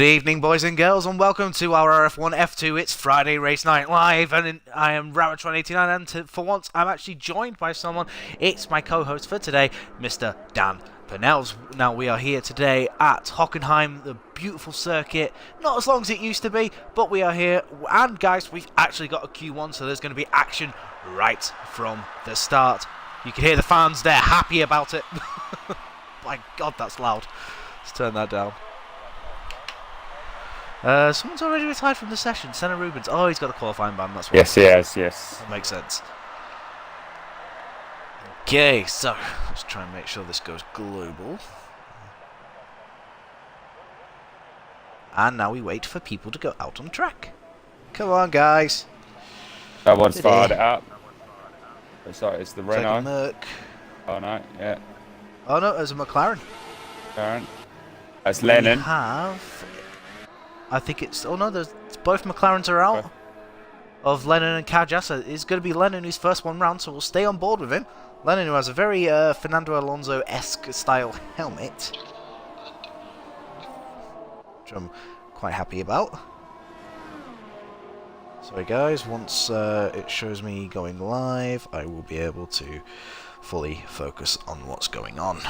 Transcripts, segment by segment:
Good evening, boys and girls, and welcome to our RRF1 F2. It's Friday Race Night Live, and I am Rabbitron89, and for once, I'm actually joined by someone. It's my co-host for today, Mr. Dan Purnells. Now, we are here today at Hockenheim, the beautiful circuit. Not as long as it used to be, but we are here. And, guys, we've actually got a Q1, so there's going to be action right from the start. You can hear the fans there happy about it. My God, that's loud. Let's turn that down. Someone's already retired from the session. Senna Rubens. Oh, he's got a qualifying ban. That's what. Yes, he has. Yes. That makes sense. Okay, so let's try and make sure this goes global. And now we wait for people to go out on track. Come on, guys. That one's fired it up. Sorry, it's the Renault. Merc. Oh no, yeah. Oh no, there's a McLaren. That's Lennon. We have. I think it's. Oh no, there's both McLarens are out. Of Lennon and Kajas. It's going to be Lennon who's first one round, so we'll stay on board with him. Lennon, who has a very Fernando Alonso-esque style helmet, which I'm quite happy about. Sorry guys, once it shows me going live, I will be able to fully focus on what's going on.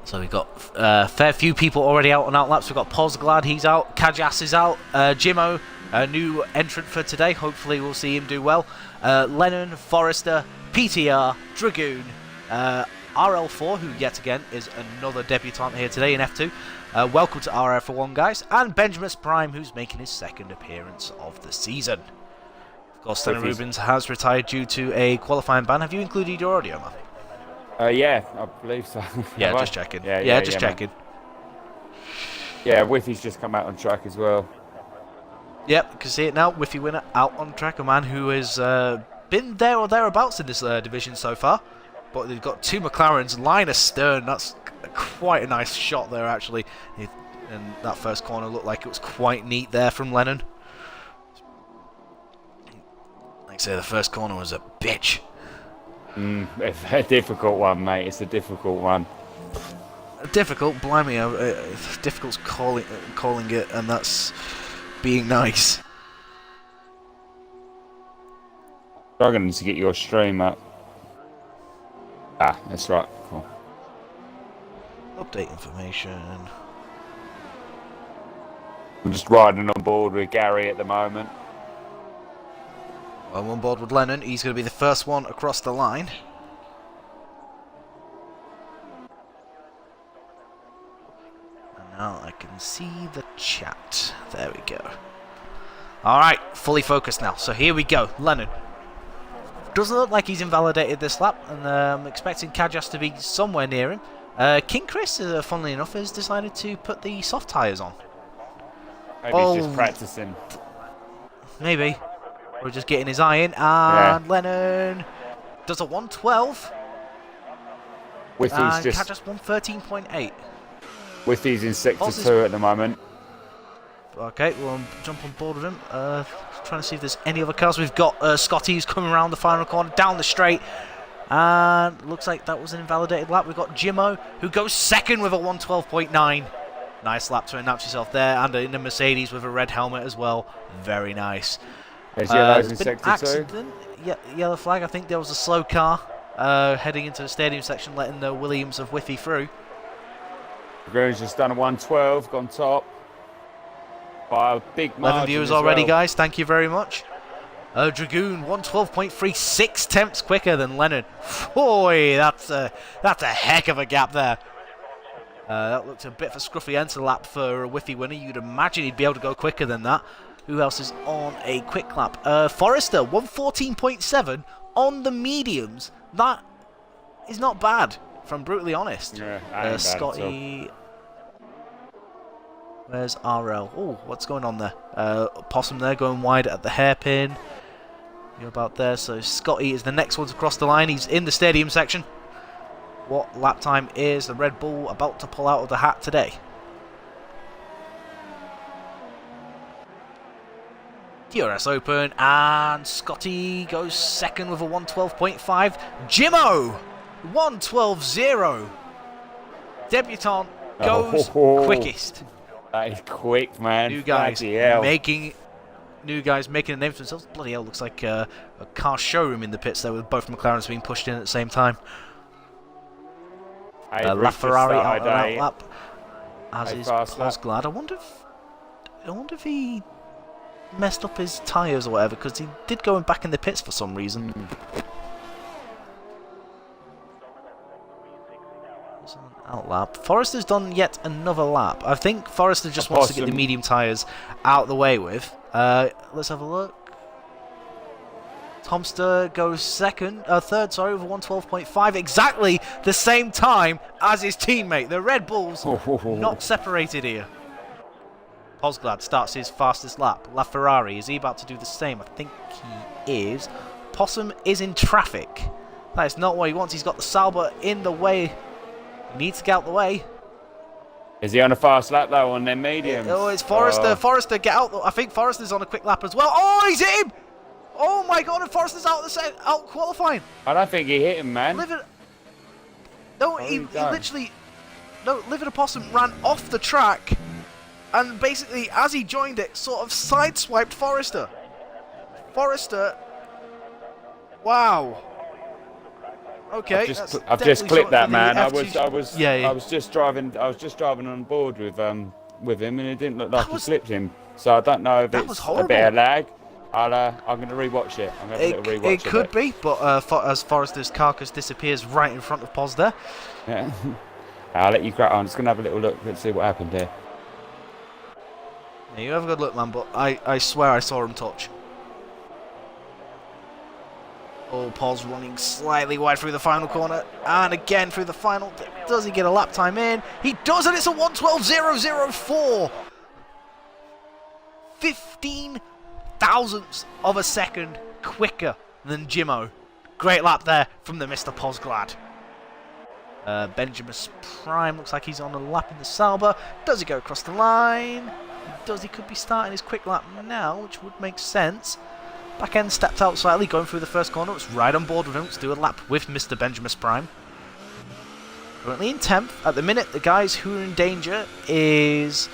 So we've got a fair few people already out on outlaps. We've got Pozglad, he's out. Kajas is out. Jimmo, a new entrant for today. Hopefully we'll see him do well. Lennon, Forrester, PTR, Dragoon, RL4, who yet again is another debutant here today in F2. Welcome to RRF1, guys. And Benjamin Prime, who's making his second appearance of the season. Of course, Senna Rubens has retired due to a qualifying ban. Have you included your audio, man? Yeah, I believe so. Yeah, just checking. Yeah, just checking. Yeah, Whiffy's just come out on track as well. Yep, you can see it now. Whiffy winner out on track. A man who has been there or thereabouts in this division so far. But they've got two McLarens, line astern. That's quite a nice shot there, actually. And that first corner looked like it was quite neat there from Lennon. Like I say, the first corner was a bitch. It's a difficult one, mate. It's a difficult one. Difficult, blimey. Difficult's calling it, and that's being nice. Struggling to get your stream up. Ah, that's right. Cool. Update information. I'm just riding on board with Gary at the moment. I'm on board with Lennon. He's going to be the first one across the line. And now I can see the chat. There we go. Alright, fully focused now. So here we go. Lennon. Doesn't look like he's invalidated this lap, and I'm expecting Kajas to be somewhere near him. King Chris, funnily enough, has decided to put the soft tyres on. Maybe he's just practicing. Maybe. We're just getting his eye in, and Lennon does a 112. Whiffy's just. Kajas 113.8. Whiffy's in sector 2 at the moment. Okay, we'll jump on board with him. Trying to see if there's any other cars. We've got Scotty who's coming around the final corner, down the straight. And looks like that was an invalidated lap. We've got Jimmo, who goes second with a 112.9. Nice lap to announce yourself there. And in a Mercedes with a red helmet as well. Very nice. There's yellows in sector 2. Yeah, yellow flag. I think there was a slow car heading into the stadium section, letting the Williams of Whiffy through. Dragoon's just done a 112, gone top. By a big margin. 11 viewers already, guys. Thank you very much. Dragoon 112.3, 6 tenths quicker than Lennon. Boy, that's a heck of a gap there. That looked a bit of a scruffy end to the lap for a Whiffy winner. You'd imagine he'd be able to go quicker than that. Who else is on a quick lap? Forrester 114.7 on the mediums. That is not bad, if I'm brutally honest. Yeah, Scotty. Where's RL? Oh, what's going on there? Possum there going wide at the hairpin. You're about there. So Scotty is the next one to cross the line. He's in the stadium section. What lap time is the Red Bull about to pull out of the hat today? DRS open, and Scotty goes second with a 112.5. Jimmo 112.0. Debutant goes quickest. That is quick, man. New guys Bloody making a name for themselves. Bloody hell, looks like a car showroom in the pits there with both McLarens being pushed in at the same time. LaFerrari out on that lap, as is Posglad. I wonder if he messed up his tyres or whatever, because he did go back in the pits for some reason. Out lap. Forrester's done yet another lap. I think Forrester just wants to get the medium tyres out the way with. Let's have a look. Tomster goes third, sorry, over 112.5, exactly the same time as his teammate. The Red Bulls not separated here. Posglad starts his fastest lap. LaFerrari, is he about to do the same? I think he is. Possum is in traffic. That is not what he wants. He's got the Sauber in the way. He needs to get out the way. Is he on a fast lap though on their mediums? Oh, it's Forrester. Forrester, get out. I think Forrester's on a quick lap as well. Oh, he's hit him! Oh my god, and Forrester's out qualifying. I don't think he hit him, man. No, he literally... No, Livid Opossum ran off the track and basically, as he joined it, sort of sideswiped Forrester. Forrester... Wow. Okay, I've just clipped that, man. I was just driving on board with him, and it didn't look like he flipped him. So I don't know if it's a bit of lag. I'm going to rewatch it. I'm going to rewatch it. It could be, but as Forrester's carcass disappears right in front of Pos there. Yeah. I'll let you crack on. I'm just going to have a little look and see what happened here. Yeah, you have a good look, man, but I swear I saw him touch. Oh, Pos running slightly wide through the final corner, and again through the final. Does he get a lap time in? He does, and it's a 1:12.004. 15 thousandths of a second quicker than Jimmo. Great lap there from the Mr. Posglad. Benjamin Prime looks like he's on a lap in the Sauber. Does he go across the line? He does. He could be starting his quick lap now, which would make sense. Back end stepped out slightly, going through the first corner. It's right on board with him. Let's do a lap with Mr. Benjamin Prime. Currently in 10th. At the minute, the guys who are in danger is...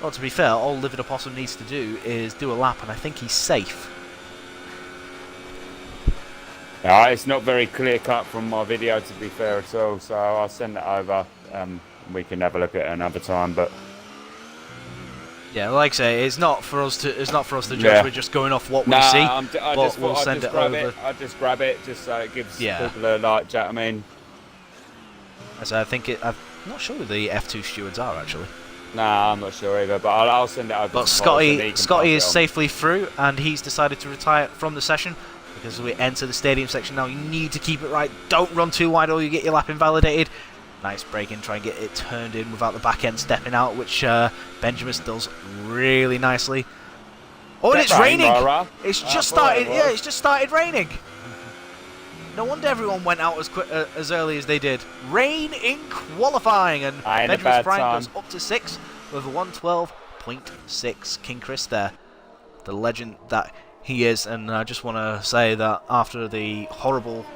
Well, to be fair, all Livid Opossum needs to do is do a lap, and I think he's safe. It's not very clear cut from my video, to be fair at all. So I'll send it over. We can have a look at it another time. But yeah, like I say, it's not for us to judge. Yeah. We're just going off what we see. We'll send it over. I just grab it, just so it gives people a like. Do you know what I mean? As I think I'm not sure who the F2 stewards are actually. Nah, I'm not sure either, but I'll send it over. But Scotty is safely through, and he's decided to retire from the session because we enter the stadium section now. You need to keep it right. Don't run too wide or you get your lap invalidated. Nice break in, try and get it turned in without the back end stepping out, which Benjamin does really nicely. Oh, and it's raining. It's just started. Yeah, it's just started raining. No wonder everyone went out as early as they did. Rain in qualifying, and Benjamin Prime goes up to 6 with a 1:12.6. King Chris there, the legend that he is. And I just want to say that after the horrible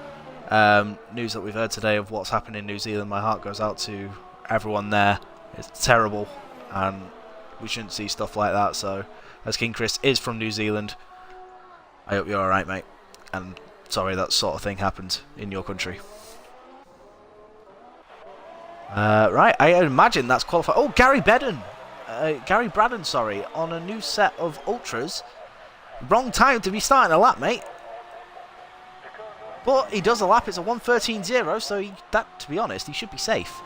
news that we've heard today of what's happened in New Zealand, my heart goes out to everyone there. It's terrible, and we shouldn't see stuff like that. So, as King Chris is from New Zealand, I hope you're alright, mate. And sorry that sort of thing happened in your country. Right, I imagine that's qualified. Oh, Gary Braddon, sorry, on a new set of Ultras. Wrong time to be starting a lap, mate. But he does a lap. It's a 1:13.0, so to be honest, he should be safe.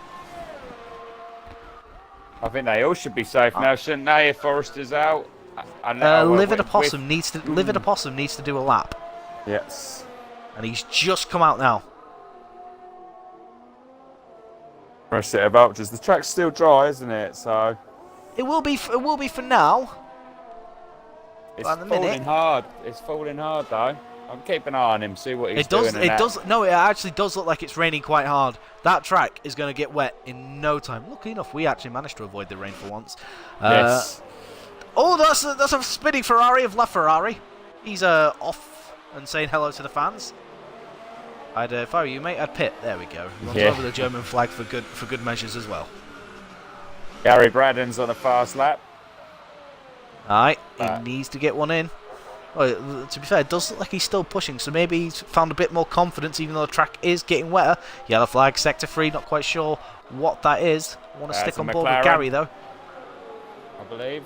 I think they all should be safe now, shouldn't they? If Forrester's out, Livid Opossum needs to do a lap. Yes. And he's just come out now. Fresh set of Ultras. The track's still dry, isn't it? So it will be for now. It's falling hard. It's falling hard though. I'm keeping an eye on him, see what he's doing. No, it actually does look like it's raining quite hard. That track is going to get wet in no time. Lucky enough, we actually managed to avoid the rain for once. Yes. Oh, that's a spinning Ferrari of LaFerrari. He's off and saying hello to the fans. If I were you, mate, I'd pit. There we go. Runs over the German flag for good measures as well. Gary Braddon's on a fast lap. Alright, he needs to get one in. Well, to be fair, it does look like he's still pushing, so maybe he's found a bit more confidence even though the track is getting wetter. Yellow flag, sector 3, not quite sure what that is. I want to stick on board with Gary though. I believe.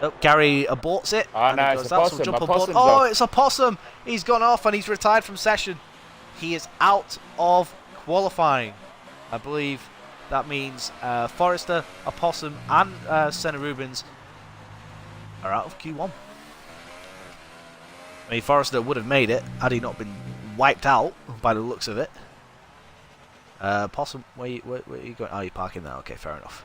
Oh, Gary aborts it. Oh, no, it's a possum. So jump on board. Oh, it's a possum. He's gone off and he's retired from session. He is out of qualifying. I believe that means Forrester, Opossum, and Senna Rubens are out of Q1. I mean, Forrester would have made it had he not been wiped out by the looks of it. Possum, where are you going? Oh, you're parking there. Okay, fair enough.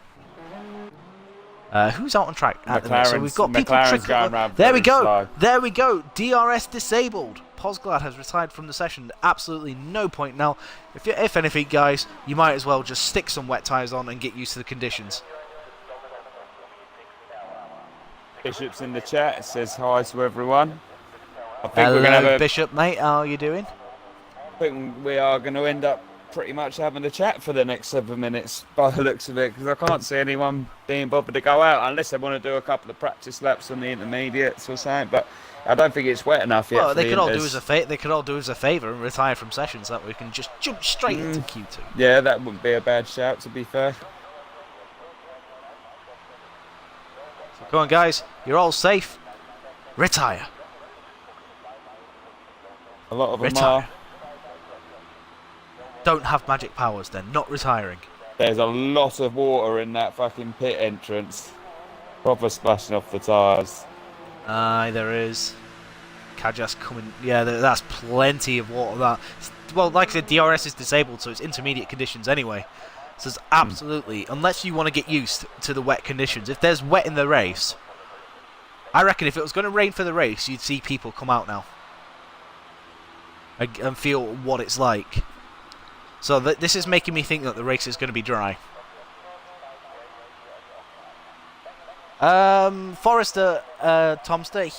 Who's out on track at the minute? So we've got people trickling. There we go. Slow. There we go. DRS disabled. Posglad has retired from the session. Absolutely no point now. If anything, guys, you might as well just stick some wet tyres on and get used to the conditions. Bishop's in the chat. It says hi to everyone. I think Hello, we're going to have Bishop, mate. How are you doing? I think we are going to end up pretty much having a chat for the next 7 minutes by the looks of it, because I can't see anyone being bothered to go out unless they want to do a couple of practice laps on the intermediates or something. But I don't think it's wet enough yet. Well, they could all do us a favour and retire from sessions so that we can just jump straight into Q2. Yeah, that wouldn't be a bad shout, to be fair. So come on, guys, you're all safe. Retire. A lot of them are. Don't have magic powers then, not retiring. There's a lot of water in that fucking pit entrance. Proper splashing off the tyres. Aye, there is. Kajas coming. Yeah, that's plenty of water. That. Well, like I said, DRS is disabled, so it's intermediate conditions anyway. So it's absolutely, unless you want to get used to the wet conditions. If there's wet in the race, I reckon if it was going to rain for the race, you'd see people come out now and feel what it's like. So this is making me think that the race is going to be dry. Forrester Tomster,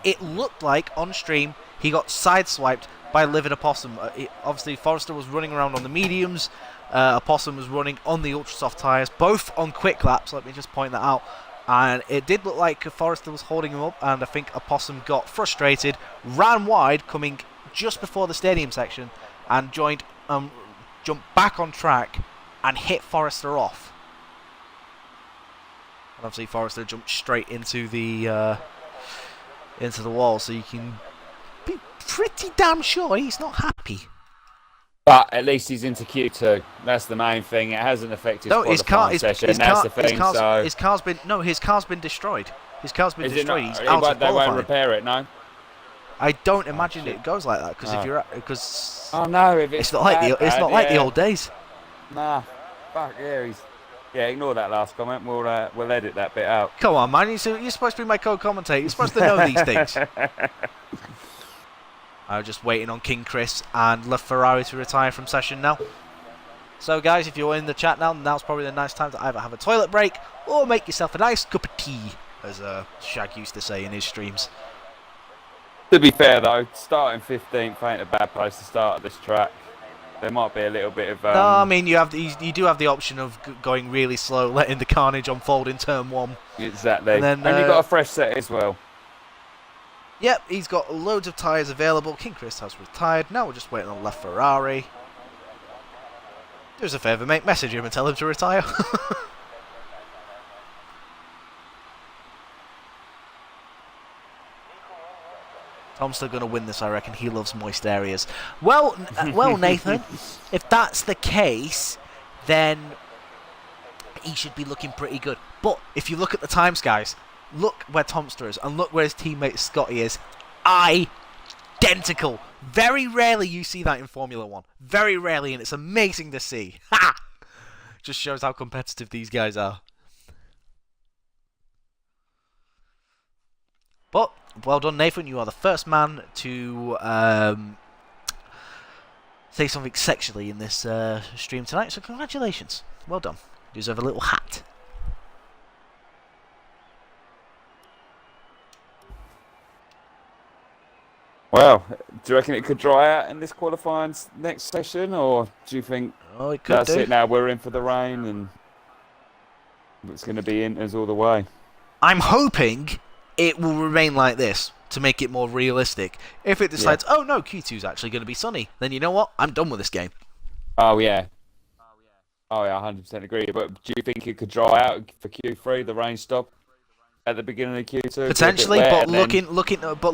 it looked like on stream he got sideswiped by Livid Opossum. Obviously, Forrester was running around on the mediums. Opossum was running on the ultra soft tyres, both on quick laps. Let me just point that out. And it did look like Forrester was holding him up, and I think Opossum got frustrated, ran wide, coming just before the stadium section, and jumped back on track and hit Forrester off. And obviously Forrester jumped straight into the wall, so you can be pretty damn sure he's not happy. But at least he's into Q2. That's the main thing. It hasn't affected his qualifying session. That's the thing. His car's been destroyed. His car's been destroyed. He's out of qualifying. They won't repair it, no. I don't imagine it goes like that because oh no, it's not like the old days. Nah, fuck yeah, ignore that last comment. We'll edit that bit out. Come on, man. You're supposed to be my co-commentator. You're supposed to know these things. I'm just waiting on King Chris and LaFerrari to retire from session now. So, guys, if you're in the chat now's probably the nice time to either have a toilet break or make yourself a nice cup of tea, as Shag used to say in his streams. To be fair, though, starting 15th ain't a bad place to start at this track. There might be a little bit of... No, I mean, you do have the option of going really slow, letting the carnage unfold in turn 1. Exactly. And you've got a fresh set as well. Yep, he's got loads of tyres available. King Chris has retired. Now we're just waiting on LaFerrari. Do us a favour, mate. Message him and tell him to retire. Tom's still going to win this, I reckon. He loves moist areas. Well, Nathan, if that's the case, then he should be looking pretty good. But if you look at the times, guys, look where Tomster is and look where his teammate Scotty is. Identical. Very rarely you see that in Formula 1. Very rarely, and it's amazing to see. Ha! Just shows how competitive these guys are. But well done, Nathan. You are the first man to say something sexually in this stream tonight, so congratulations. Well done. You deserve a little hat. Well, do you reckon it could dry out in this qualifying next session, or do you think that's it now? We're in for the rain and it's going to be Inters all the way. I'm hoping it will remain like this to make it more realistic. If it decides, oh no, Q2's actually going to be sunny, then you know what? I'm done with this game. Oh yeah, I 100% agree. But do you think it could dry out for Q3? The rain stop at the beginning of Q2? Potentially, but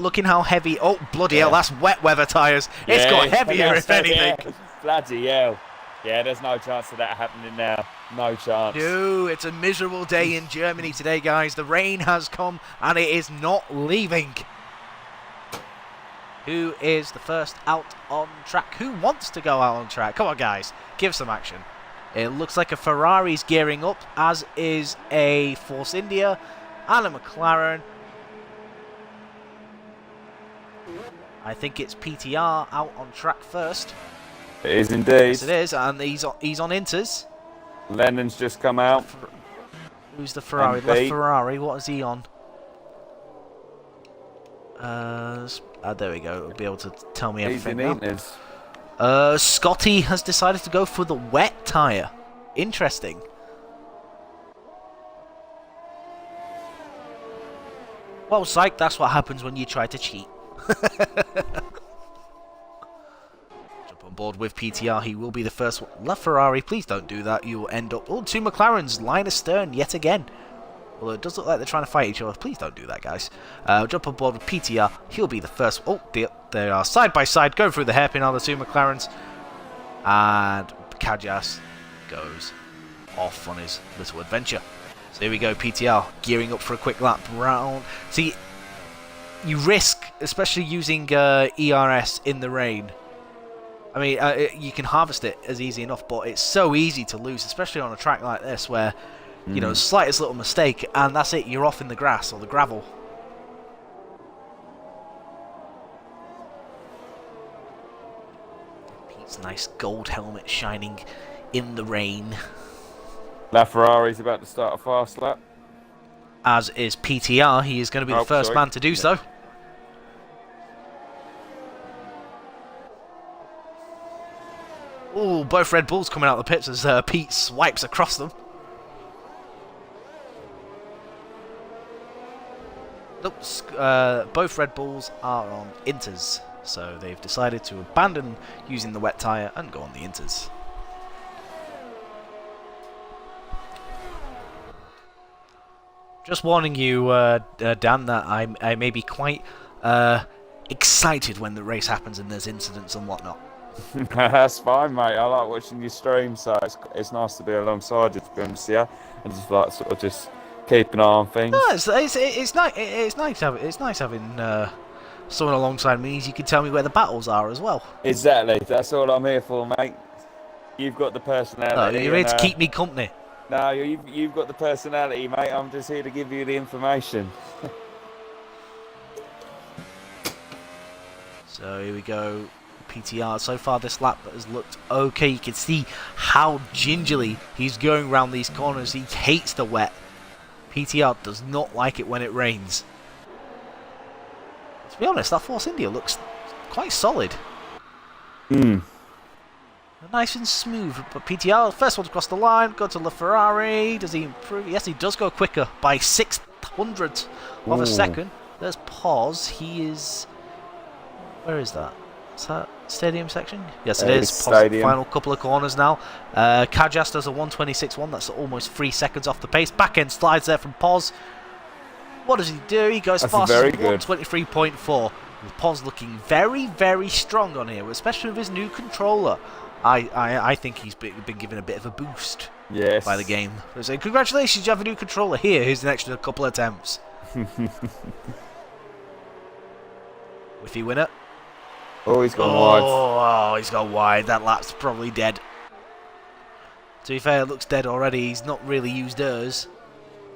looking how heavy. Oh bloody hell! That's wet weather tyres. It's got heavier if anything. Yeah. Bloody hell! Yeah, there's no chance of that happening now. No chance. No, it's a miserable day in Germany today, guys. The rain has come and it is not leaving. Who is the first out on track? Who wants to go out on track? Come on, guys. Give some action. It looks like a Ferrari's gearing up, as is a Force India and a McLaren. I think it's PTR out on track first. It is indeed. Yes, it is, and he's on Inters. Lennon's just come out. Who's the Ferrari? Left Ferrari. What is he on? There we go. It'll be able to tell me everything now. Scotty has decided to go for the wet tyre. Interesting. Well, psych, that's what happens when you try to cheat. Jump on board with PTR. He will be the first one. La Ferrari, please don't do that. You will end up... Oh, two McLarens line astern yet again. Although it does look like they're trying to fight each other. Please don't do that, guys. Jump on board with PTR. He'll be the first... Oh, they are side by side. Going through the hairpin on the two McLarens. And Kajas goes off on his little adventure. So here we go, PTR gearing up for a quick lap round. See, you risk, especially using ERS in the rain. I mean, you can harvest it as easy enough, but it's so easy to lose, especially on a track like this where... You know, slightest little mistake, and that's it. You're off in the grass or the gravel. Pete's nice gold helmet shining in the rain. La Ferrari's about to start a fast lap. As is PTR. He is going to be the first man to do so. Oh, both Red Bulls coming out of the pits as Pete swipes across them. Both Red Bulls are on Inters, so they've decided to abandon using the wet tyre and go on the Inters. Just warning you, Dan, that I may be quite excited when the race happens and there's incidents and whatnot. That's fine, mate. I like watching your stream, so it's nice to be alongside you, to be honest, yeah, and just like sort of just keep an eye on things. No, it's nice having someone alongside me. You can tell me where the battles are as well. Exactly, that's all I'm here for, mate. You've got the personality. No, you're here to keep me company. No, you've got the personality, mate. I'm just here to give you the information. So here we go. PTR. So far this lap has looked okay. You can see how gingerly he's going around these corners. He hates the wet. PTR does not like it when it rains. To be honest, that Force India looks quite solid. Nice and smooth. But PTR, first one to cross the line, go to La Ferrari. Does he improve? Yes, he does go quicker by 600th of a second. There's pause. He is... Where is that? Is that stadium section? Yes, it is. Final couple of corners now. Kajas does a 126.1. That's almost 3 seconds off the pace. Back end slides there from Pos. What does he do? He goes fast as 123.4. With Pos looking very, very strong on here, especially with his new controller. I think he's been given a bit of a boost by the game. So congratulations, you have a new controller. Here's an extra couple of attempts. Whiffy winner. Oh, he's gone wide. Oh, he's gone wide. That lap's probably dead. To be fair, it looks dead already. He's not really used hers.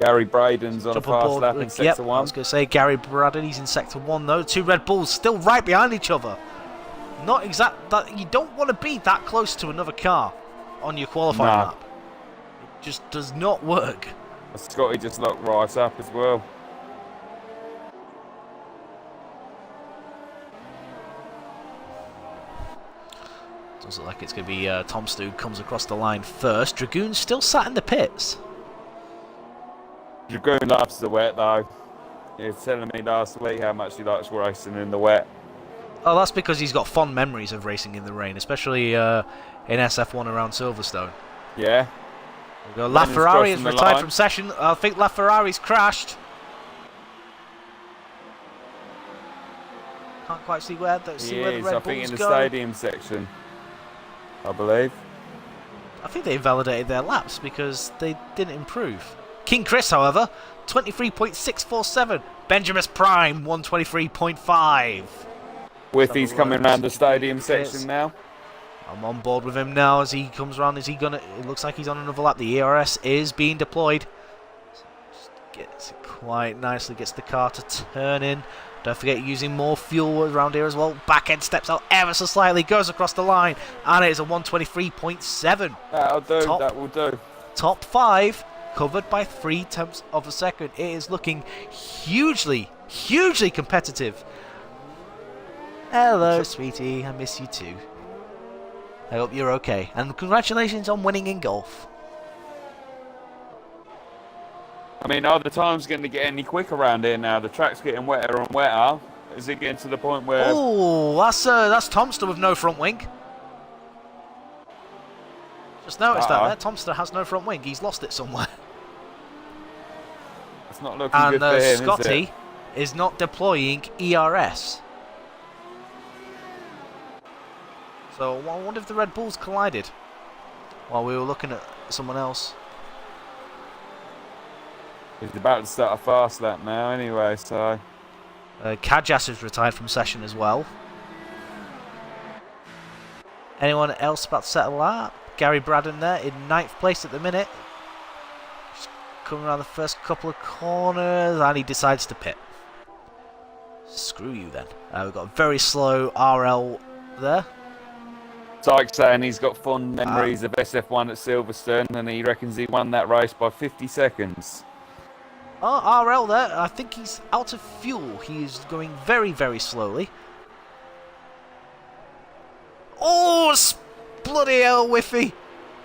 Gary Braden's on a fast lap in Sector 1. I was going to say Gary Braden. He's in Sector 1, though. Two Red Bulls still right behind each other. Not exact. That you don't want to be that close to another car on your qualifying lap. It just does not work. Scotty just locked right up as well. Doesn't look like it's going to be Tomster who comes across the line first. Dragoon's still sat in the pits. Dragoon loves the wet though. He was telling me last week how much he likes racing in the wet. Oh, that's because he's got fond memories of racing in the rain, especially in SF1 around Silverstone. Yeah. We've got LaFerrari is retired from session. I think LaFerrari's crashed. Can't quite see where the Red Bull's I think in the stadium section, I believe. I think they invalidated their laps because they didn't improve. King Chris, however, 23.647. Benjamin Prime, 123.5. Whiffy's coming around the stadium section now. I'm on board with him now as he comes around. Is he gonna? It looks like he's on another lap. The ERS is being deployed. Just gets it quite nicely. Gets the car to turn in. Don't forget using more fuel around here as well. Back end steps out ever so slightly. Goes across the line, and it is a 123.7. That'll do. That will do. Top 5 covered by 0.3 of a second. It is looking hugely competitive. Hello, sweetie. I miss you too. I hope you're okay. And congratulations on winning in golf. I mean, are the times going to get any quicker around here now? The track's getting wetter and wetter. Is it getting to the point where... Oh, that's Tomster with no front wing. Just noticed that there. Tomster has no front wing. He's lost it somewhere. It's not looking good for him, Scotty is not deploying ERS. So I wonder if the Red Bulls collided while we were looking at someone else. He's about to start a fast lap now anyway, so... Kajas is retired from session as well. Anyone else about to settle that? Gary Braddon there in 9th place at the minute. Just coming around the first couple of corners and he decides to pit. Screw you then. We've got a very slow RL there. Tyke's saying he's got fond memories of SF1 at Silverstone and he reckons he won that race by 50 seconds. Oh, RL there. I think he's out of fuel. He is going very slowly. Oh, bloody hell, Whiffy.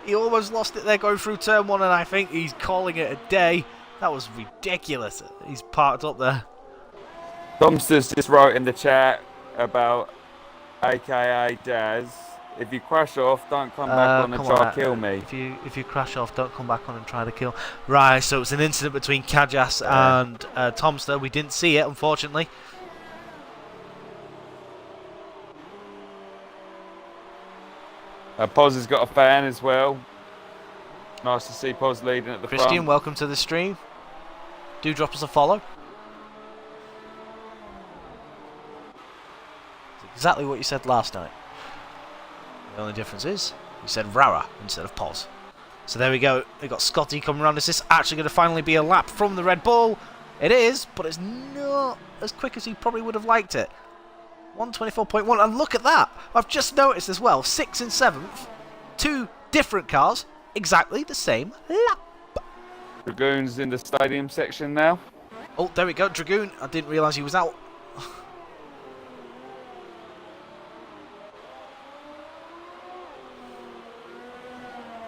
He almost lost it there going through turn 1 and I think he's calling it a day. That was ridiculous. He's parked up there. Tomster's just wrote in the chat about AKA Daz. If you crash off, don't come back on and try to kill me. If you crash off, don't come back on and try to kill. Right, so it's an incident between Kajas and Tomster. We didn't see it, unfortunately. Poz has got a fan as well. Nice to see Poz leading at the front. Christian, welcome to the stream. Do drop us a follow. It's exactly what you said last night. The only difference is you said Rara instead of Poz. So there we go. We've got Scotty coming around. Is this actually going to finally be a lap from the Red Bull? It is, but it's not as quick as he probably would have liked it. 124.1, and look at that. I've just noticed as well, 6th and 7th, 2 different cars, exactly the same lap. Dragoon's in the stadium section now. Oh, there we go, Dragoon. I didn't realise he was out.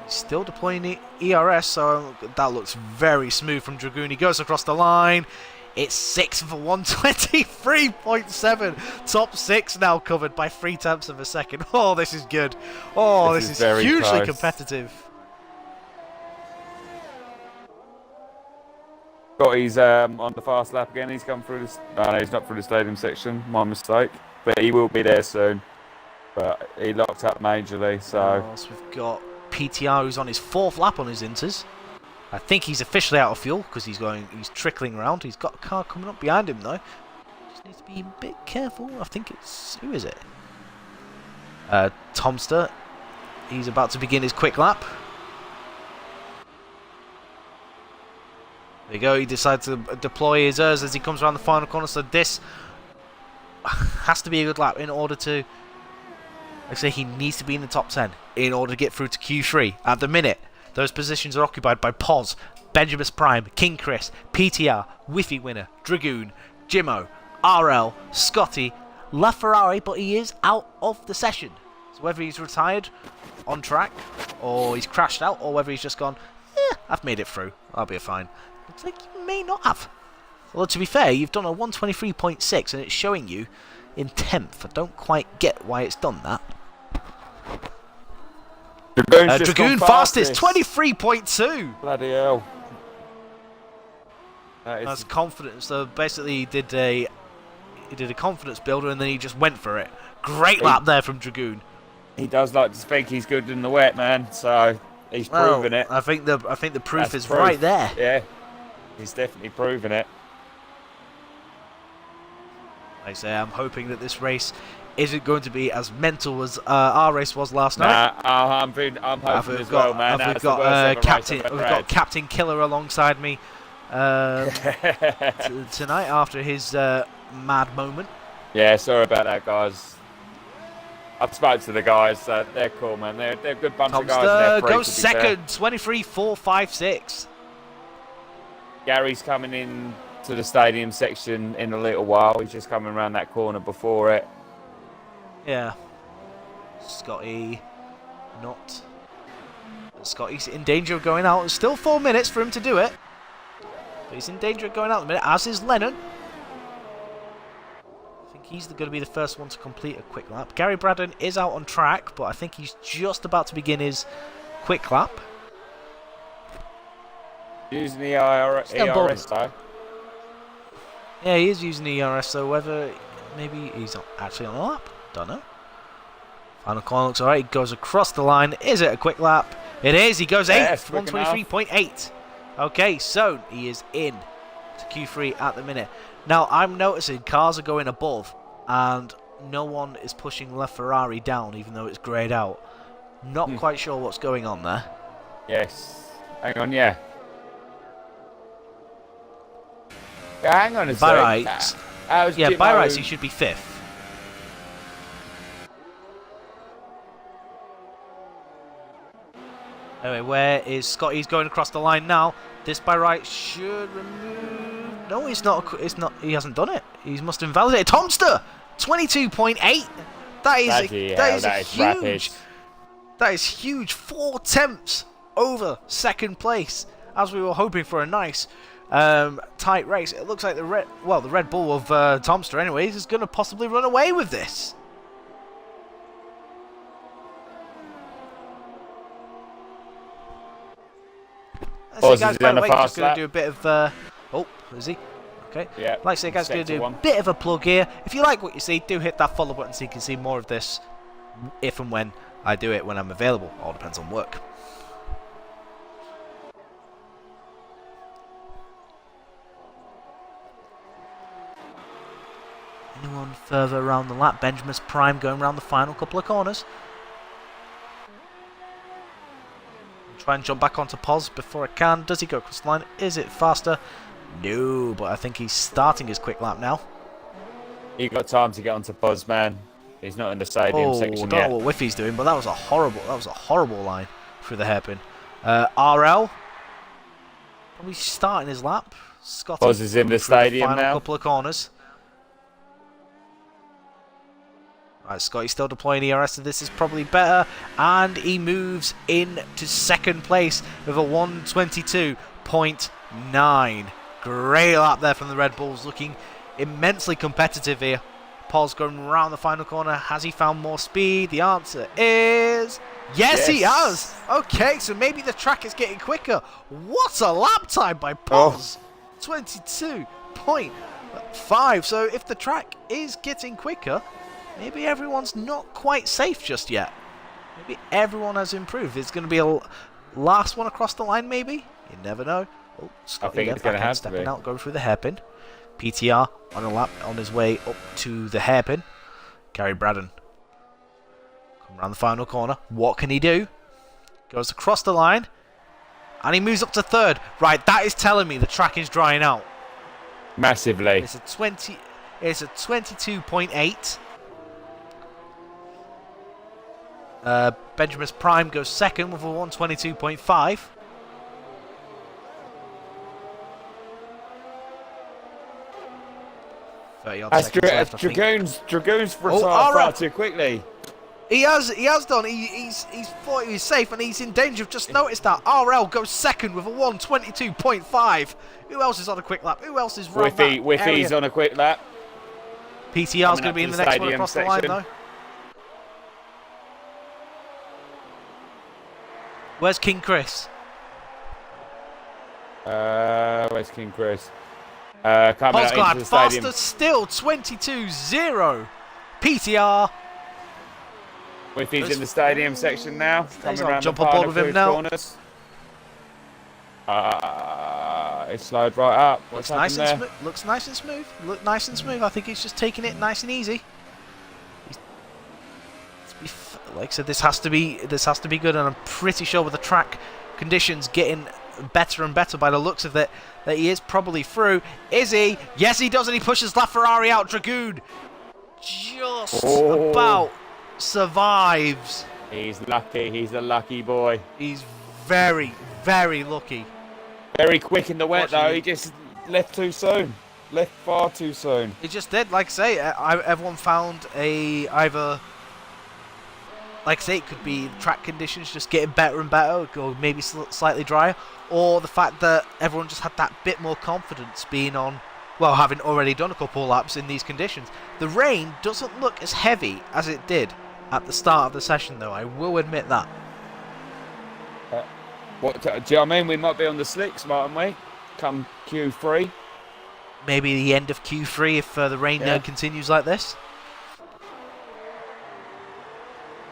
Still deploying the ERS, so that looks very smooth from Dragoon. He goes across the line. It's 6th for 123.7. Top 6 now covered by 0.3 of a second. Oh, this is good. Oh, this is hugely competitive. Scotty's on the fast lap again. He's come through this. No, he's not through the stadium section. My mistake. But he will be there soon. But he locked up majorly, so we've got PTR who's on his 4th lap on his inters. I think he's officially out of fuel because he's trickling around. He's got a car coming up behind him though. Just needs to be a bit careful. I think it's, who is it? Tomster. He's about to begin his quick lap. There you go. He decides to deploy his ERS as he comes around the final corner. So this has to be a good lap in order to. I say he needs to be in the top 10 in order to get through to Q3. At the minute, those positions are occupied by Poz, Benjamin Prime, King Chris, PTR, Whiffy Winner, Dragoon, Jimmo, RL, Scotty, LaFerrari, but he is out of the session. So whether he's retired on track, or he's crashed out, or whether he's just gone, I've made it through, I'll be fine. Looks like you may not have. Although to be fair, you've done a 123.6 and it's showing you in 10th. I don't quite get why it's done that. Dragoon fastest, 23.2! Bloody hell. That's confidence. So basically he did a confidence builder and then he just went for it. Great lap there from Dragoon. He does like to think he's good in the wet, man, so he's proven it. I think the proof is right there. Yeah. He's definitely proven it. Like I say, I'm hoping that this race isn't going to be as mental as our race was last night. I'm hoping as well, man. We've got Captain Killer alongside me tonight after his mad moment. Yeah, sorry about that, guys. I've spoken to the guys. They're cool, man. They're a good bunch of guys. Goes second, 23.456. Gary's coming in to the stadium section in a little while. He's just coming around that corner before it. Yeah. Scotty's in danger of going out. There's still 4 minutes for him to do it. But he's in danger of going out in a minute, as is Lennon. I think he's going to be the first one to complete a quick lap. Gary Braddon is out on track, but I think he's just about to begin his quick lap. Using the ERS though. Yeah, he is using the ERS, so whether maybe he's not actually on the lap. Don't know. Final corner looks alright. He goes across the line. Is it a quick lap? It is. He goes 8th, 123.8. Okay, so he is in to Q3 at the minute. Now, I'm noticing cars are going above, and no one is pushing LaFerrari down, even though it's greyed out. Not quite sure what's going on there. Yes. Hang on, yeah. Hang on a second. By rights, he should be 5th. Anyway, where is Scotty? He's going across the line now. This by right should remove. No, it's not. It's not. He hasn't done it. He must invalidate. Tomster, 22.8. That is huge. That is huge. 4 tenths over second place, as we were hoping for a nice tight race. It looks like the Red Bull of Tomster, anyways, is going to possibly run away with this. Guys, by the way, just going to do a bit of. Oh, is he? Okay. Yeah. Like I say, guys, going to do a bit of a plug here. If you like what you see, do hit that follow button so you can see more of this if and when I do it when I'm available. All depends on work. Anyone further around the lap? Benjamin's Prime going around the final couple of corners. Try and jump back onto Pos before it can. Does he go across the line? Is it faster? No, but I think he's starting his quick lap now. He got time to get onto Pos, man. He's not in the stadium section yet. I don't know what Whiffy's doing, but that was a horrible line through the hairpin. RL probably starting his lap. Scotty Pos is in the stadium final now. Couple of corners. Right, Scotty's still deploying ERS, so this is probably better. And he moves into second place with a 122.9. Great lap there from the Red Bulls, looking immensely competitive here. Paul's going around the final corner. Has he found more speed? The answer is yes, he has. Okay, so maybe the track is getting quicker. What a lap time by Paul's. 22.5. So if the track is getting quicker, maybe everyone's not quite safe just yet. Maybe everyone has improved. It's going to be a last one across the line, maybe? You never know. Oh, I think it's going to have to stepping out, going through the hairpin. PTR on a lap on his way up to the hairpin. Gary Braddon. Come around the final corner. What can he do? Goes across the line. And he moves up to third. Right, that is telling me the track is drying out. Massively. It's a 22.8. Benjamin's Prime goes second with a 122.5. Dragoon's retired far too quickly. He has done. He's thought he was safe, and he's in danger. I've just noticed that. RL goes second with a 1:22.5. Who else is on a quick lap? Who else is right that Whiffy's on a quick lap. PTR's going to be in the next one across the line, though. Where's King Chris? Where's King Chris? Coming out into the stadium. Faster still, 22.0. PTR. Whiffy's in the stadium section now. Coming around jump on board with him now. Corners. It slowed right up. Looks nice and smooth. Looks nice and smooth. Look nice and smooth. I think he's just taking it nice and easy. Like I said, this has to be good, and I'm pretty sure with the track conditions getting better and better by the looks of it, that he is probably through. Is he? Yes, he does, and he pushes LaFerrari out. Dragoon just about survives. He's lucky. He's a lucky boy. He's very, very lucky. Very quick in the wet, though. He just left too soon. Left far too soon. He just did. Like I say, everyone found either... Like I say, it could be track conditions just getting better and better, or maybe slightly drier, or the fact that everyone just had that bit more confidence being on, well, having already done a couple of laps in these conditions. The rain doesn't look as heavy as it did at the start of the session, though. I will admit that. What do you know what I mean? We might be on the slicks, mightn't we? Come Q3. Maybe the end of Q3 if the rain continues like this.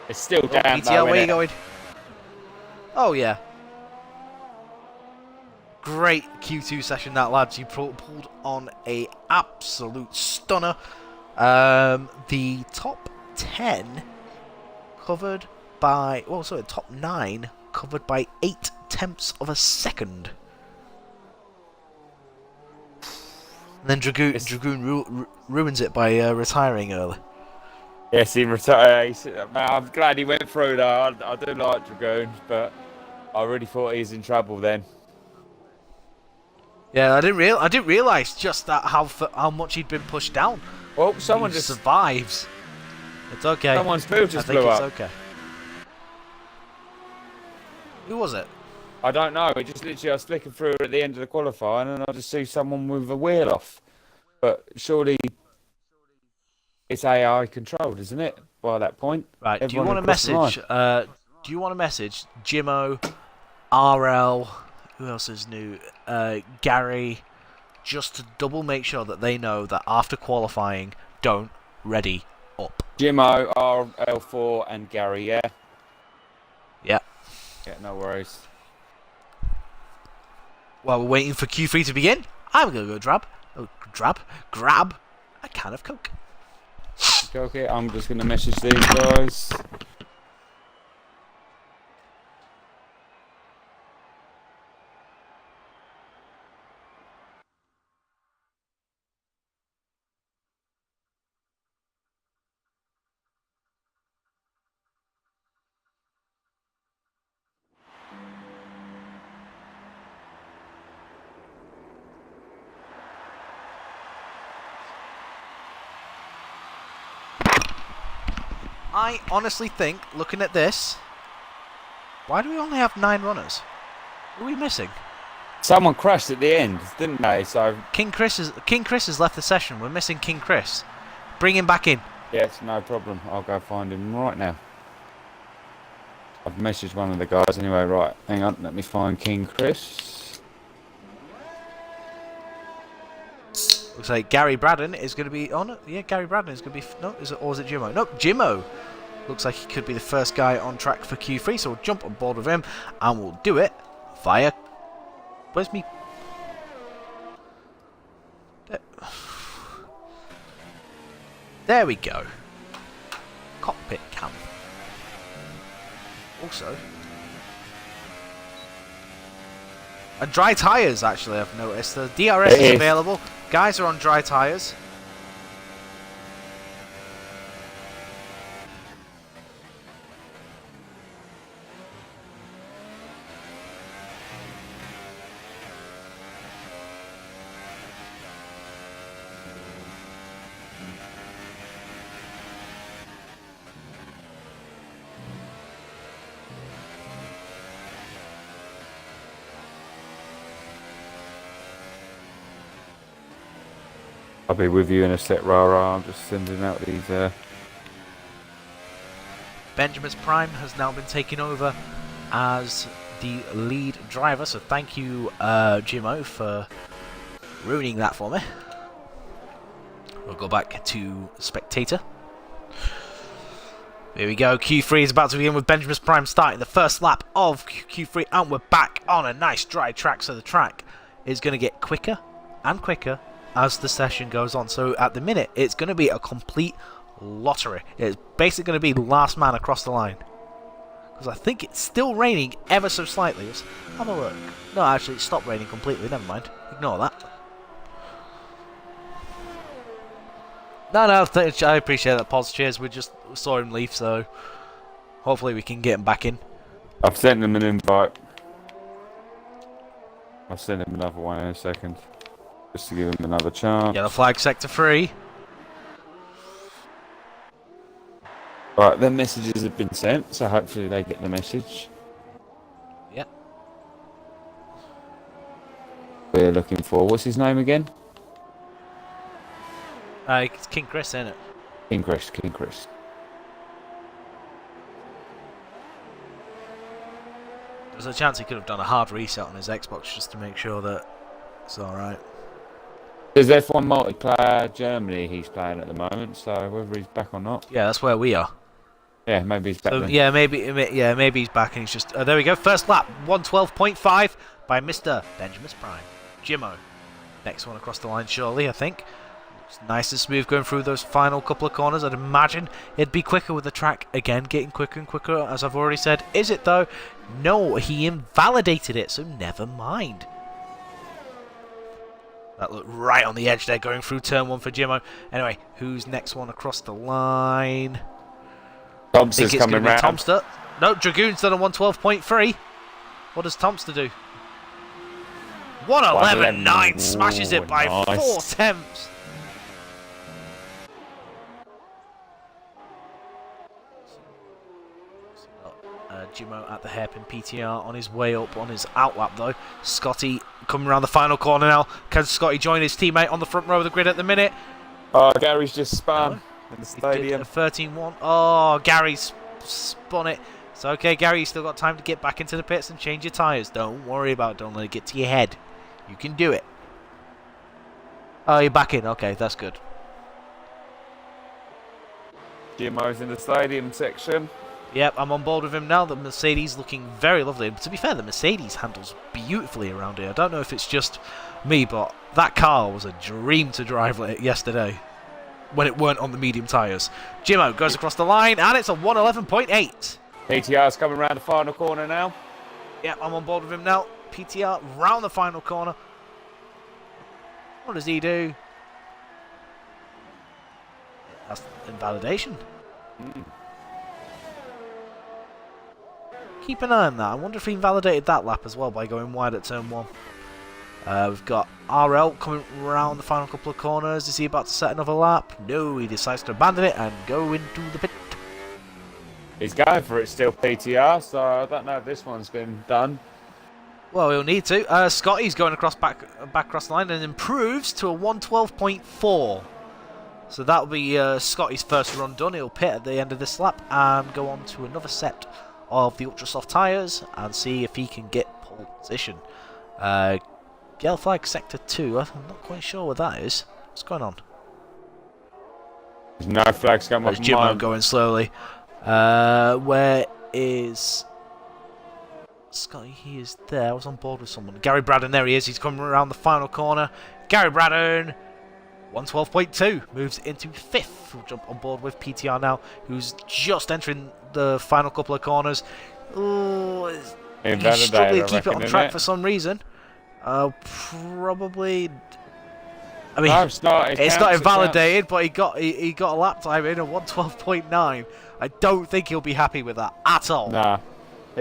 It's still down, PTL, though, where are you going? Oh, yeah. Great Q2 session, that, lads. You pulled on a absolute stunner. The top 10 covered by... Oh, sorry, top 9 covered by 0.8 of a second. And then Dragoon ruins it by retiring early. Yes, he retired. I'm glad he went through though. I do like Dragoon, but I really thought he was in trouble then. Yeah, I didn't realise just that how much he'd been pushed down. Well, someone just survives. It's okay. Someone's wheel just blew up. I think it's okay. Who was it? I don't know. It just literally, I was flicking through at the end of the qualifying, and I just see someone with a wheel off. But surely it's AI controlled, isn't it? By that point, right? Do you want to message? Do you want to message Jimmo, RL? Who else is new? Gary, just to double make sure that they know that after qualifying, don't ready up. Jimmo, RL4, and Gary. Yeah. Yeah. Yeah. No worries. While we're waiting for Q3 to begin, I'm gonna go grab a can of Coke. Okay, I'm just going to message these guys. I honestly think, looking at this, why do we only have 9 runners? Who are we missing? Someone crashed at the end, didn't they? So King Chris has left the session. We're missing King Chris. Bring him back in. Yes, no problem. I'll go find him right now. I've messaged one of the guys anyway. Right, hang on. Let me find King Chris. Looks like Gary Braddon is going to be on it. Yeah, Gary Braddon is going to be... No, or is it Jimmo? No, Jimmo. Looks like he could be the first guy on track for Q3, so we'll jump on board with him, and we'll do it via... Where's me? There we go. Cockpit cam. Also... And dry tyres, actually, I've noticed. The DRS is available. Guys are on dry tyres. I'll be with you in a sec, Rara. I'm just sending out these. Benjamin's Prime has now been taken over as the lead driver, so thank you, Jimo, for ruining that for me. We'll go back to spectator. Here we go. Q3 is about to begin with Benjamin's Prime starting the first lap of Q3, and we're back on a nice dry track, so the track is going to get quicker and quicker as the session goes on. So at the minute, it's going to be a complete lottery. It's basically going to be last man across the line. Because I think it's still raining ever so slightly. Let's have a look. No, actually, it stopped raining completely. Never mind. Ignore that. No, I appreciate that, Pos. Cheers. We just saw him leave, so hopefully we can get him back in. I've sent him an invite. I'll send him another one in a second. Just to give him another chance. Yellow flag, sector 3. Right, their messages have been sent, so hopefully they get the message. Yep. We're looking for, what's his name again? It's King Chris, isn't it? King Chris. There's a chance he could have done a hard reset on his Xbox just to make sure that it's alright. There's F1 multiplayer Germany he's playing at the moment, so whether he's back or not. Yeah, that's where we are. Yeah, maybe he's back then. Yeah, maybe he's back and he's just... there we go, first lap, 112.5 by Mr. Benjamin's Prime. Jimmo. Next one across the line, surely, I think. It's nice and smooth going through those final couple of corners. I'd imagine it'd be quicker with the track, again, getting quicker and quicker, as I've already said. Is it, though? No, he invalidated it, so never mind. That looked right on the edge there, going through turn 1 for Jimmo. Anyway, who's next one across the line? Thompson's coming round. Tomster. No, Dragoon's done a 112.3. What does Tomster do? 111.9, smashes it by nice. 4 tenths. Jimmo at the hairpin PTR on his way up on his outlap though. Scotty coming around the final corner now. Can Scotty join his teammate on the front row of the grid at the minute? Gary's just spun in the stadium. 13-1. Oh, Gary's spun it. It's okay, Gary, you still got time to get back into the pits and change your tyres. Don't worry about it. Don't let it get to your head. You can do it. Oh, you're back in. Okay, that's good. Jimmo's in the stadium section. Yep, I'm on board with him now. The Mercedes looking very lovely. To be fair, the Mercedes handles beautifully around here. I don't know if it's just me, but that car was a dream to drive yesterday when it weren't on the medium tyres. Jimmo goes across the line, and it's a 111.8. PTR's coming around the final corner now. Yep, I'm on board with him now. PTR round the final corner. What does he do? That's invalidation. Keep an eye on that. I wonder if he invalidated that lap as well by going wide at turn 1. We've got RL coming around the final couple of corners. Is he about to set another lap? No, he decides to abandon it and go into the pit. He's going for it still, PTR, so I don't know if this one's been done. Well, he'll need to. Scotty's going back across the line and improves to a 112.4. So that'll be Scotty's first run done. He'll pit at the end of this lap and go on to another set of the ultra soft tyres and see if he can get pole position. Yellow flag sector 2. I'm not quite sure what that is. What's going on? There's no flags coming up. There's Jimmo going slowly. Where is Scotty? He is there. I was on board with someone. Gary Braddon, there he is. He's coming around the final corner. Gary Braddon, 112.2, moves into 5th. We'll jump on board with PTR now, who's just entering the final couple of corners. Oh, he's struggling to keep it on track for some reason. Probably. I mean, no, it's not invalidated, but he got a lap time in a 112.9. I don't think he'll be happy with that at all. Nah,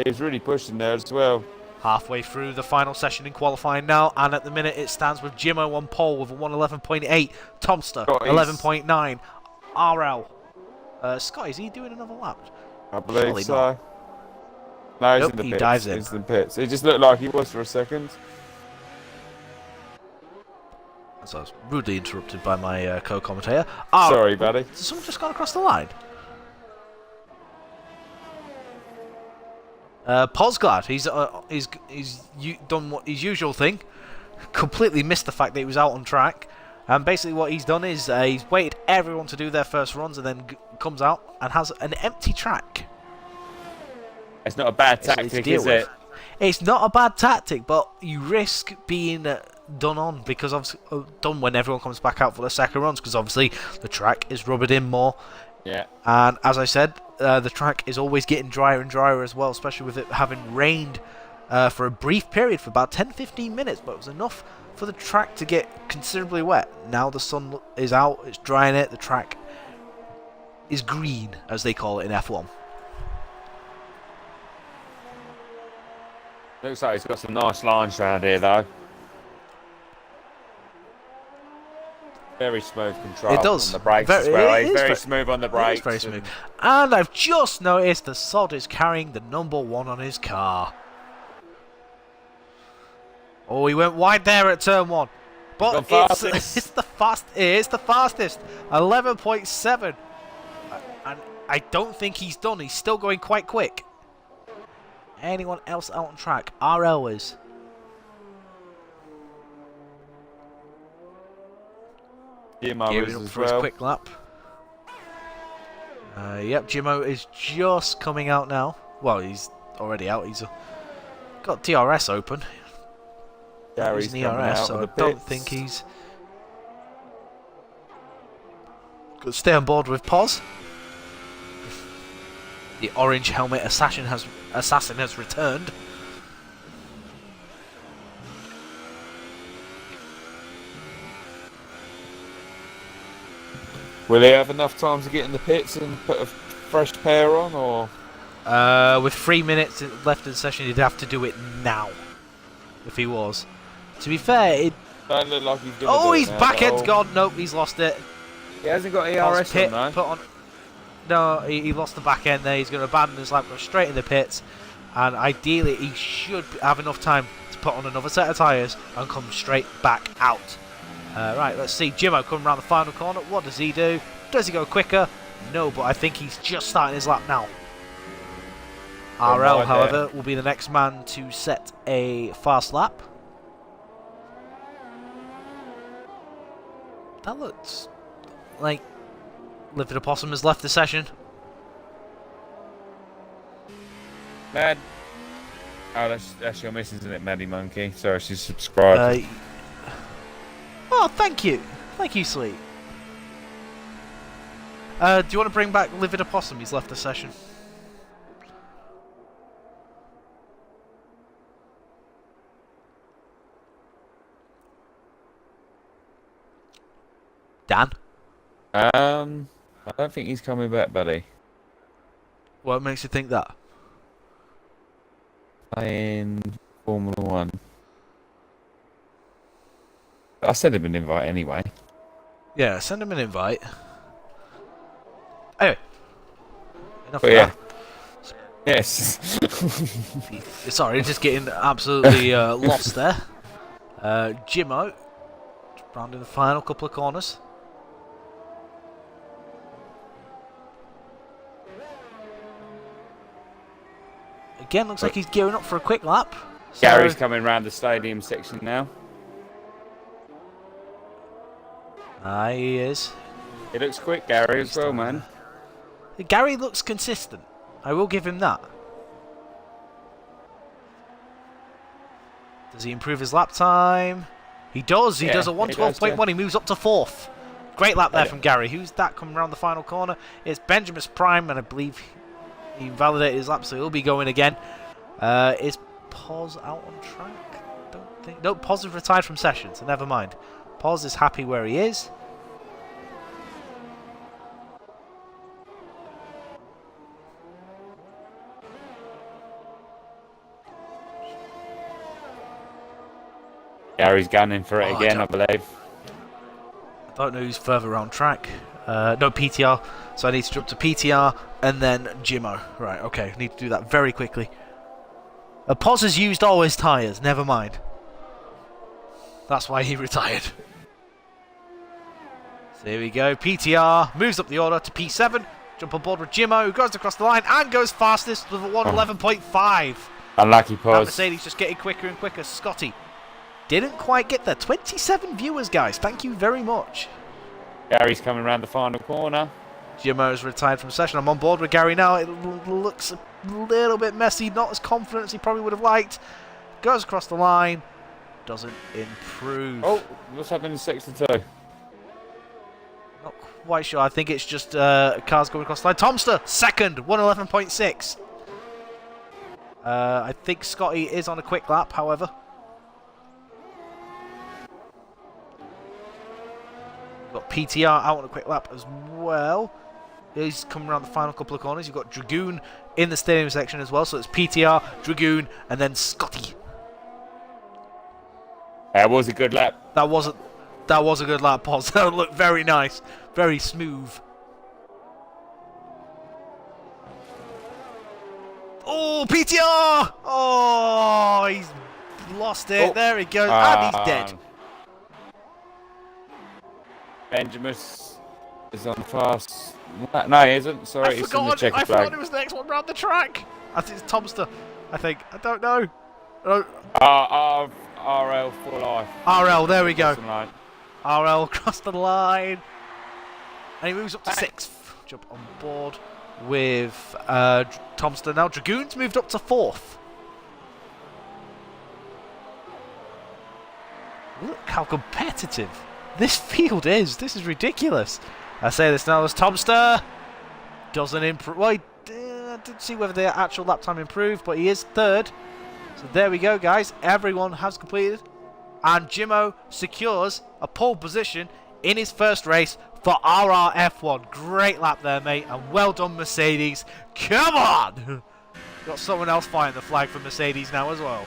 he's really pushing there as well. Halfway through the final session in qualifying now, and at the minute it stands with Jimmo on pole with a 111.8, Tomster 11.9, RL. Scott, is he doing another lap? I believe so. No, he's in the pits. Dives in. He's in the pits. It just looked like he was for a second. So I was rudely interrupted by my co-commentator. Sorry, buddy. Has someone just gone across the line? Posglad, he's done his usual thing. Completely missed the fact that he was out on track. And basically what he's done is he's waited everyone to do their first runs and then comes out and has an empty track. It's not a bad tactic, is it? It's not a bad tactic, but you risk being done on because obviously done when everyone comes back out for the second runs because obviously the track is rubbered in more. Yeah. And as I said, the track is always getting drier and drier as well, especially with it having rained for a brief period for about 10-15 minutes, but it was enough for the track to get considerably wet. Now the sun is out, it's drying it, the track is green, as they call it in F1. Looks like it's got some nice lines around here, though. Very smooth control. It does. On the brakes as well. He's very smooth on the brakes. Very smooth. And I've just noticed the sod is carrying the number 1 on his car. Oh, he went wide there at turn 1. But it's the fastest. 11.7. And I don't think he's done. He's still going quite quick. Anyone else out on track? RL is. Gearing up for his quick lap. Yep, Jimmo is just coming out now. Well, he's already out. He's got DRS open. Gary's in the RS, so I don't think he's going to stay on board with Pos. The orange helmet assassin has returned. Will he have enough time to get in the pits and put a fresh pair on, or? With 3 minutes left in the session, he'd have to do it now. If he was. To be fair, it don't look like he's gonna do his it now, back end's gone. Nope, he's lost it. He hasn't got ERS on, though. No, he lost the back end there. He's going to abandon his lap, go straight in the pits. And ideally, he should have enough time to put on another set of tyres and come straight back out. Right, let's see. Jimmo coming around the final corner. What does he do? Does he go quicker? No, but I think he's just starting his lap now. RL, however, will be the next man to set a fast lap. That looks like Livid Opossum has left the session. Mad. Oh, that's your missus, isn't it, Maddie Monkey? Sorry, she's subscribed. Oh, thank you. Thank you, sweet. Do you want to bring back Livid Opossum? He's left the session. Dan? I don't think he's coming back, buddy. What makes you think that? Playing Formula 1. I sent him an invite anyway. Yeah, send him an invite. Anyway. Enough of yeah. that. Yes. Sorry, just getting absolutely lost there. Jimmo. Rounding the final couple of corners. Again, looks like he's gearing up for a quick lap. So Gary's coming round the stadium section now. He is. He looks quick, Gary, as well, man. Gary looks consistent. I will give him that. Does he improve his lap time? He does. He does a 1:12.1. He moves up to 4th. Great lap there from Gary. Who's that coming around the final corner? It's Benjamin's Prime, and I believe he validated his lap, so he'll be going again. Is Pos out on track? Don't think. No, Pos is retired from session, so never mind. Pos is happy where he is. Gary's gunning for it again, I believe. I don't know who's further around track. No, PTR. So I need to jump to PTR and then Jimmo. Right, okay. Need to do that very quickly. Pos has used all his tyres. Never mind. That's why he retired. So here we go. PTR moves up the order to P7. Jump on board with Jimmo, who goes across the line and goes fastest with a 1:11.5. Unlucky pause. Mercedes just getting quicker and quicker. Scotty didn't quite get there. 27 viewers, guys. Thank you very much. Gary's coming around the final corner. Jimmo's retired from session. I'm on board with Gary now. It looks a little bit messy. Not as confident as he probably would have liked. Goes across the line. Doesn't improve. Oh, what's happening in 6-2? Not quite sure. I think it's just cars going across the line. Tomster, second, 1:11.6. I think Scotty is on a quick lap, however. Got PTR out on a quick lap as well. He's coming around the final couple of corners. You've got Dragoon in the stadium section as well. So it's PTR, Dragoon, and then Scotty. That was a good lap. That was a good lap, Pause. That looked very nice, very smooth. Oh, PTR! Oh, he's lost it. Oh. There he goes, and he's dead. Benjamin is on fast. No, he isn't. Sorry, he's in the checkered flag. I thought it was the next one round the track. I think it's Tomster. I think. I don't know. RL for life. RL, there we go. RL across the line. And he moves up to 6th. Jump on board with Tomster now. Dragoon's moved up to 4th. Look how competitive this field is. This is ridiculous. I say this now as Tomster doesn't improve. Well, I didn't see whether the actual lap time improved, but he is 3rd. So there we go, guys. Everyone has completed. And Jimmo secures a pole position in his first race for RRF1. Great lap there, mate. And well done, Mercedes. Come on! Got someone else flying the flag for Mercedes now as well.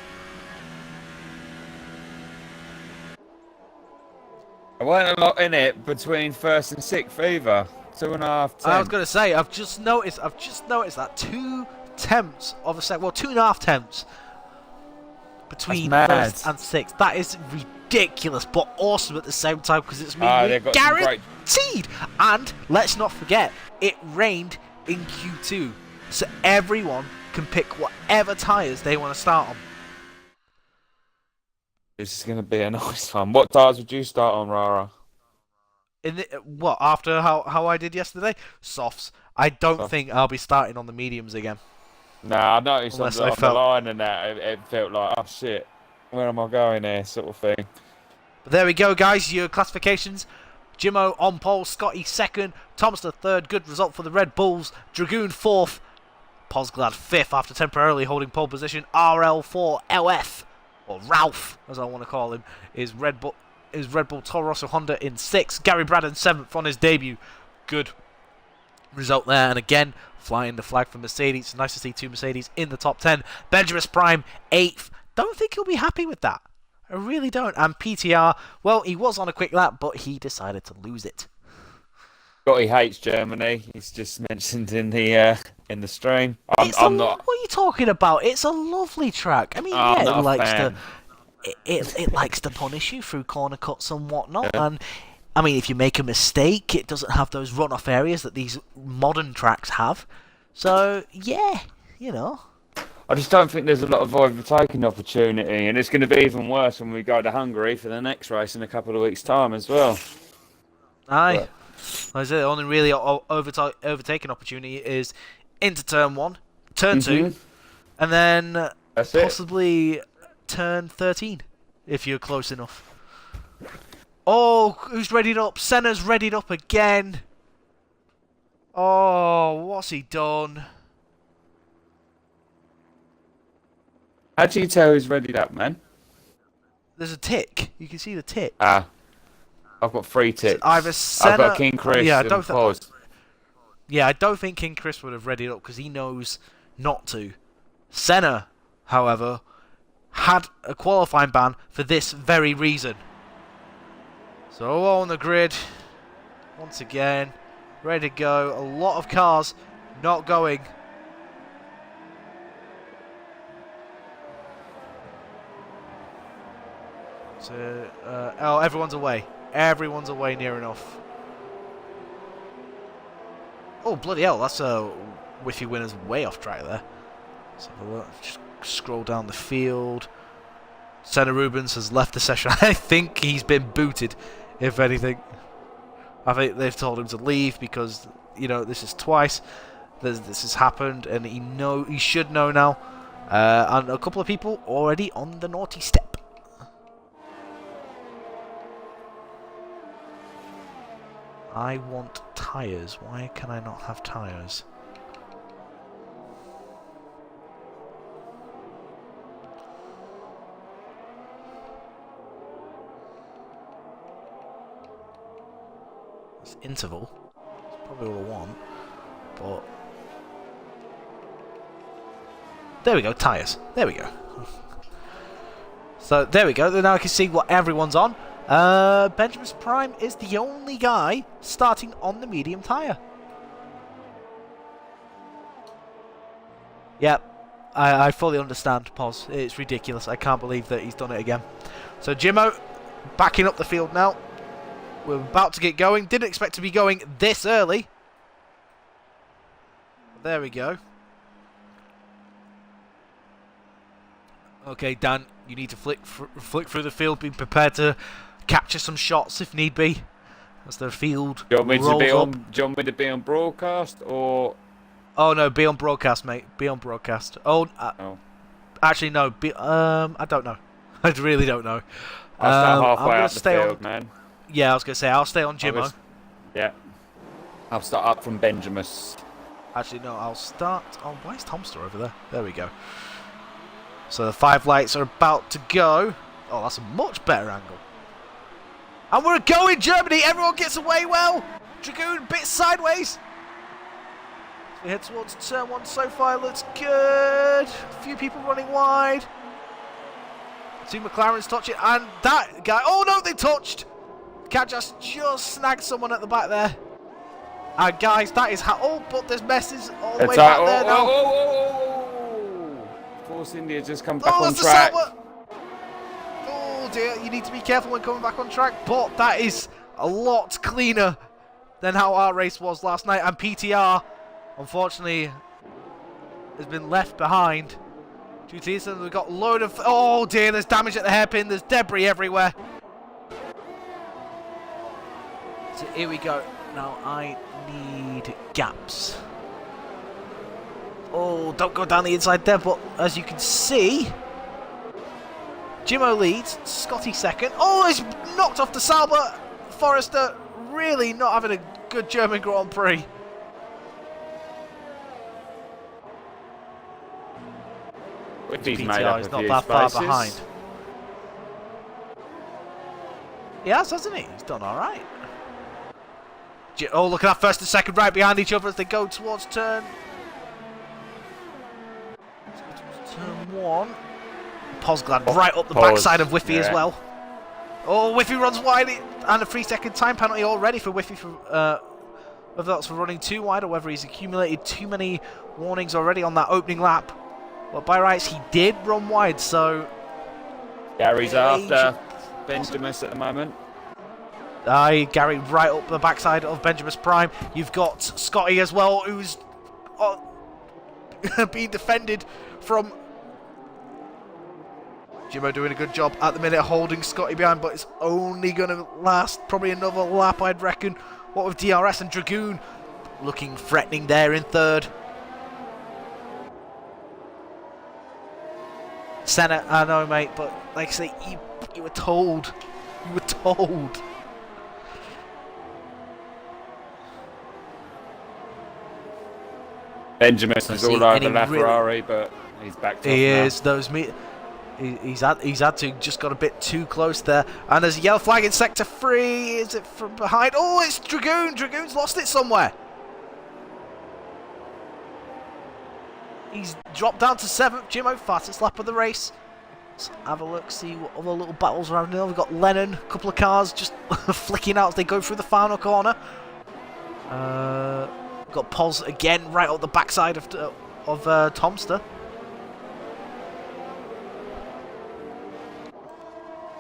I weren't a lot in it between 1st and 6th either. 2.5. I was going to say, I've just noticed that 2 tenths of a second. Well, 2.5 tenths. Between 1st and 6th. That is ridiculous, but awesome at the same time because it's guaranteed. And let's not forget, it rained in Q2, so everyone can pick whatever tyres they want to start on. This is going to be a nice one. What tyres would you start on, Rara? What, after how I did yesterday? Softs. I don't think I'll be starting on the mediums again. Nah, I noticed on the line and that, it felt like, oh shit, where am I going here, sort of thing. But there we go, guys, your classifications. Jimmo on pole, Scotty 2nd, Tomster 3rd, good result for the Red Bulls, Dragoon 4th, Posglad 5th after temporarily holding pole position, RL4 LF, or Ralph, as I want to call him, is Red Bull Toro Rosso Honda in 6th, Gary Braddon 7th on his debut. Good result there, and again, flying the flag for Mercedes. Nice to see 2 Mercedes in the top 10. Benjamin Prime 8th. Don't think he'll be happy with that. I really don't. And PTR, well, he was on a quick lap, but he decided to lose it. Scotty hates Germany. He's just mentioned in the stream. I'm not. What are you talking about? It's a lovely track. I mean, yeah, it likes to punish you through corner cuts and whatnot, and I mean, if you make a mistake, it doesn't have those runoff areas that these modern tracks have. So, yeah, you know. I just don't think there's a lot of overtaking opportunity, and it's going to be even worse when we go to Hungary for the next race in a couple of weeks' time as well. Aye. Like I said, the only really overtaking opportunity is into turn 1, turn 2, and then possibly turn 13, if you're close enough. Oh, who's readied up? Senna's readied up again. Oh, what's he done? How do you tell who's readied up, man? There's a tick. You can see the tick. I've got 3 ticks. Either Senna, I've got King Chris and Pause. Yeah, I don't think King Chris would have readied up because he knows not to. Senna, however, had a qualifying ban for this very reason. So on the grid, once again, ready to go. A lot of cars not going. So, oh, everyone's away. Everyone's away near enough. Oh, bloody hell, that's a Whiffy winner's way off track there. Let's have a look. Just scroll down the field. Senna Rubens has left the session. I think he's been booted, if anything. I think they've told him to leave because, you know, this is twice this has happened, and he should know now. And a couple of people already on the naughty step. I want tyres. Why can I not have tyres? This interval. It's probably all I want. But there we go, tyres. There we go. So there we go. Now I can see what everyone's on. Benjamin's Prime is the only guy starting on the medium tyre. Yep, I fully understand, Pos. It's ridiculous. I can't believe that he's done it again. So Jimmo backing up the field now. We're about to get going. Didn't expect to be going this early. There we go. Okay, Dan, you need to flick through the field. Be prepared to capture some shots if need be, as the field rolls up. Do you want me to be on broadcast or? Oh no, be on broadcast, mate. Be on broadcast. Oh, actually no. I don't know. I really don't know. I'll start halfway up the field, man. Yeah, I was gonna say I'll stay on Jimmo. Yeah. I'll start up from Benjamin's. Actually, no. I'll start on. Why is Tomster over there? There we go. So the 5 lights are about to go. Oh, that's a much better angle. And we're going, Germany. Everyone gets away well. Dragoon bit sideways. So we head towards turn 1 so far. Looks good. A few people running wide. 2 McLarens touch it. And that guy. Oh, no, they touched. Kajas just snagged someone at the back there. And guys, that is how. Oh, but there's messes all the way back there now. Force India just come back on track. Oh dear, you need to be careful when coming back on track, but that is a lot cleaner than how our race was last night. And PTR, unfortunately, has been left behind. Due to this, we've got a load of. Oh dear, there's damage at the hairpin, there's debris everywhere. So here we go. Now I need gaps. Oh, don't go down the inside there, but as you can see, Jimmo leads, Scotty second. Oh, he's knocked off the Sauber. Forrester really not having a good German Grand Prix. He's not that far behind. He has, hasn't he? He's done all right. Oh, look at that, first and second right behind each other as they go towards turn 1. Posglad right up the backside of Whiffy as well. Oh, Whiffy runs wide, and a 3-second time penalty already for Whiffy for whether that's for running too wide or whether he's accumulated too many warnings already on that opening lap. But by rights, he did run wide, so Gary's after Benjamin's at the moment. Gary right up the backside of Benjamin's Prime. You've got Scotty as well, who's being defended from Jimmo doing a good job at the minute holding Scotty behind, but it's only going to last probably another lap, I'd reckon. What with DRS and Dragoon looking threatening there in third. Senna, I know, mate, but like I say, you were told. You were told. Benjamin is all over LaFerrari, but he's back to He is. Those He's had to just got a bit too close there. And there's a yellow flag in sector 3. Is it from behind? Oh, it's Dragoon. Dragoon's lost it somewhere. He's dropped down to 7th. Jimmo, fastest lap of the race. Let's have a look, see what other little battles around here. We've got Lennon, a couple of cars just flicking out as they go through the final corner. Got Poz again right up the backside of Tomster.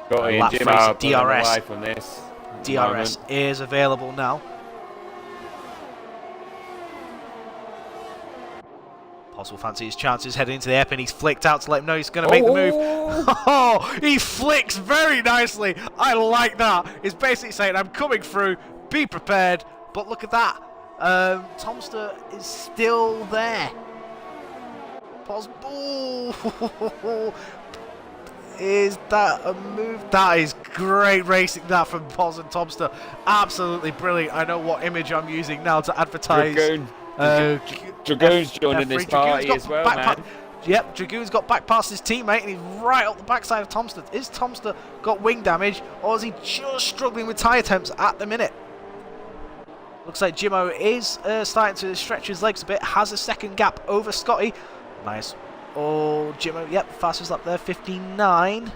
Got DRS. From this DRS is available now. Pos will fancy his chances heading into the hairpin. He's flicked out to let him know he's going to make the move. Oh, he flicks very nicely. I like that. He's basically saying, I'm coming through. Be prepared. But look at that. Tomster is still there. Pos. Oh, is that a move? That is great racing that from Pos and Tomster. Absolutely brilliant. I know what image I'm using now to advertise. Dragoon's joining this party as well, man. Yep, Dragoon's got back past his teammate and he's right up the backside of Tomster. Is Tomster got wing damage or is he just struggling with tyre attempts at the minute? Looks like Jimmo is starting to stretch his legs a bit. Has a second gap over Scotty. Nice. Oh, Jimmo, yep, fastest lap there, 59.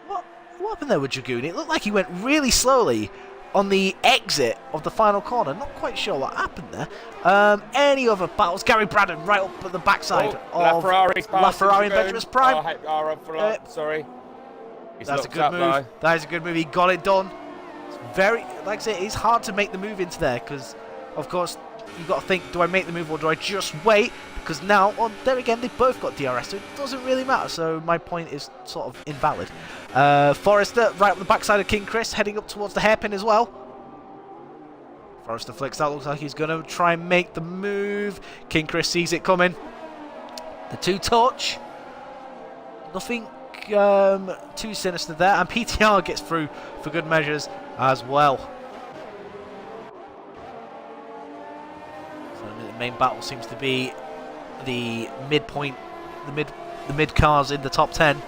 What happened there with Dragoon? It looked like he went really slowly on the exit of the final corner. Not quite sure what happened there. Any other battles? Gary Braddon right up at the backside of LaFerrari and Benjamin's Prime. Sorry. That's a good move. That is a good move. He got it done. It's very, like I say, it's hard to make the move into there because, of course, you've got to think, do I make the move or do I just wait? Because now, well, there again, they both got DRS, so it doesn't really matter. So my point is sort of invalid. Forrester right up the backside of King Chris, heading up towards the hairpin as well. Forrester flicks out, looks like he's going to try and make the move. King Chris sees it coming. The two-touch. Nothing too sinister there. And PTR gets through for good measures as well. So the main battle seems to be the midpoint, the mid cars in the top 10,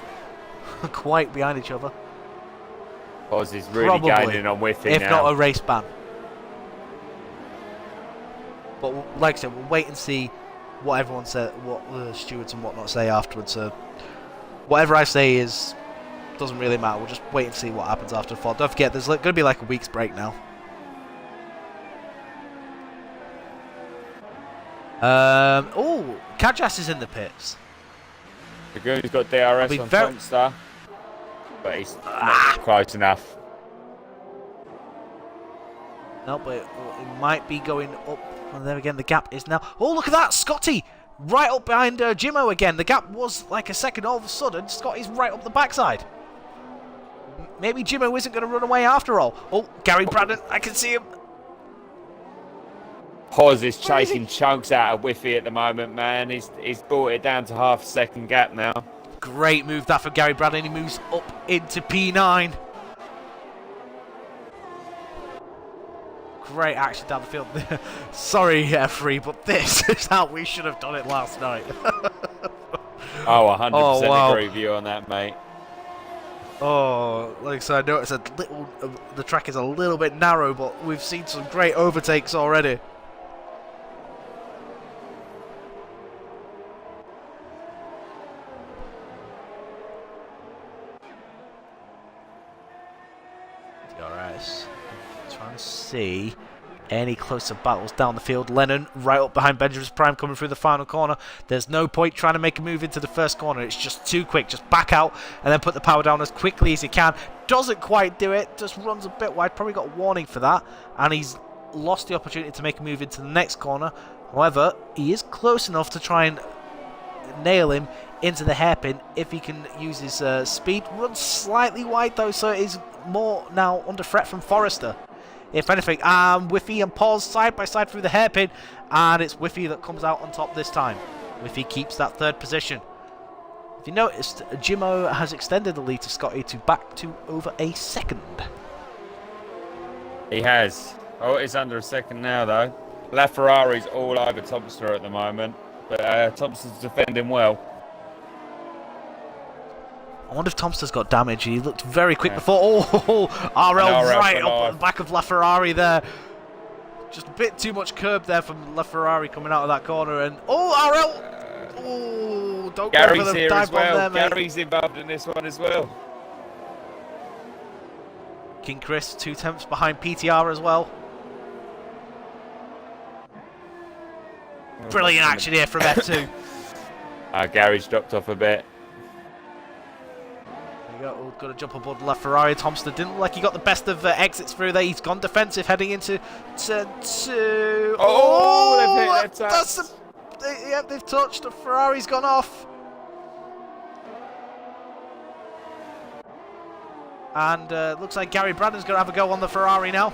quite behind each other. Oz is really gaining on with it if now. not a race ban. But like I said, we'll wait and see what everyone said, what the stewards and whatnot say afterwards. So whatever I say doesn't really matter. We'll just wait and see what happens after the fall. Don't forget, there's going to be like a week's break now. Oh, Kajas is in the pits. Dragoon's got DRS on Tomster, but he's not close enough. No, but it might be going up. And there again, the gap is now. Oh, look at that, Scotty! Right up behind Jimmo again. The gap was like a second. All of a sudden, Scotty's right up the backside. Maybe Jimmo isn't going to run away after all. Oh, Gary Braddon, I can see him. Pos is chasing chunks out of Whiffy at the moment, man. He's brought it down to half a second gap now. Great move that for Gary Braddon. He moves up into P9. Great action down the field. Sorry, F3, but this is how we should have done it last night. Oh, 100% agree with you on that, mate. Oh, like I said, I noticed the track is a little bit narrow, but we've seen some great overtakes already. DRS. Trying to see any closer battles down the field. Lennon right up behind Benjamin's Prime coming through the final corner. There's no point trying to make a move into the first corner. It's just too quick. Just back out and then put the power down as quickly as he can. Doesn't quite do it. Just runs a bit wide. Probably got a warning for that. And he's lost the opportunity to make a move into the next corner. However, he is close enough to try and nail him into the hairpin if he can use his speed. Runs slightly wide though, so it is more now under threat from Forrester. If anything, Whiffy and Pos side by side through the hairpin, and it's Whiffy that comes out on top this time. Whiffy keeps that third position. If you noticed, Jimmo has extended the lead to Scotty to back to over a second. He has. Oh, it's under a second now though. LaFerrari's all over Tomster at the moment, but Tomster's defending well. I wonder if Tomster's got damage. He looked very quick before. Oh, RL right up at the back of LaFerrari there. Just a bit too much curb there from LaFerrari coming out of that corner. And RL! Oh, don't go for the dive bomb there, mate. Gary's involved in this one as well. King Chris, 2 tenths behind PTR as well. Brilliant action here from F2. Gary's dropped off a bit. We've got to jump aboard LaFerrari. Tomster didn't look like he got the best of exits through there. He's gone defensive heading into turn 2. Oh, they've hit their taps. Yep, they've touched. The Ferrari's gone off. And looks like Gary Braden's going to have a go on the Ferrari now.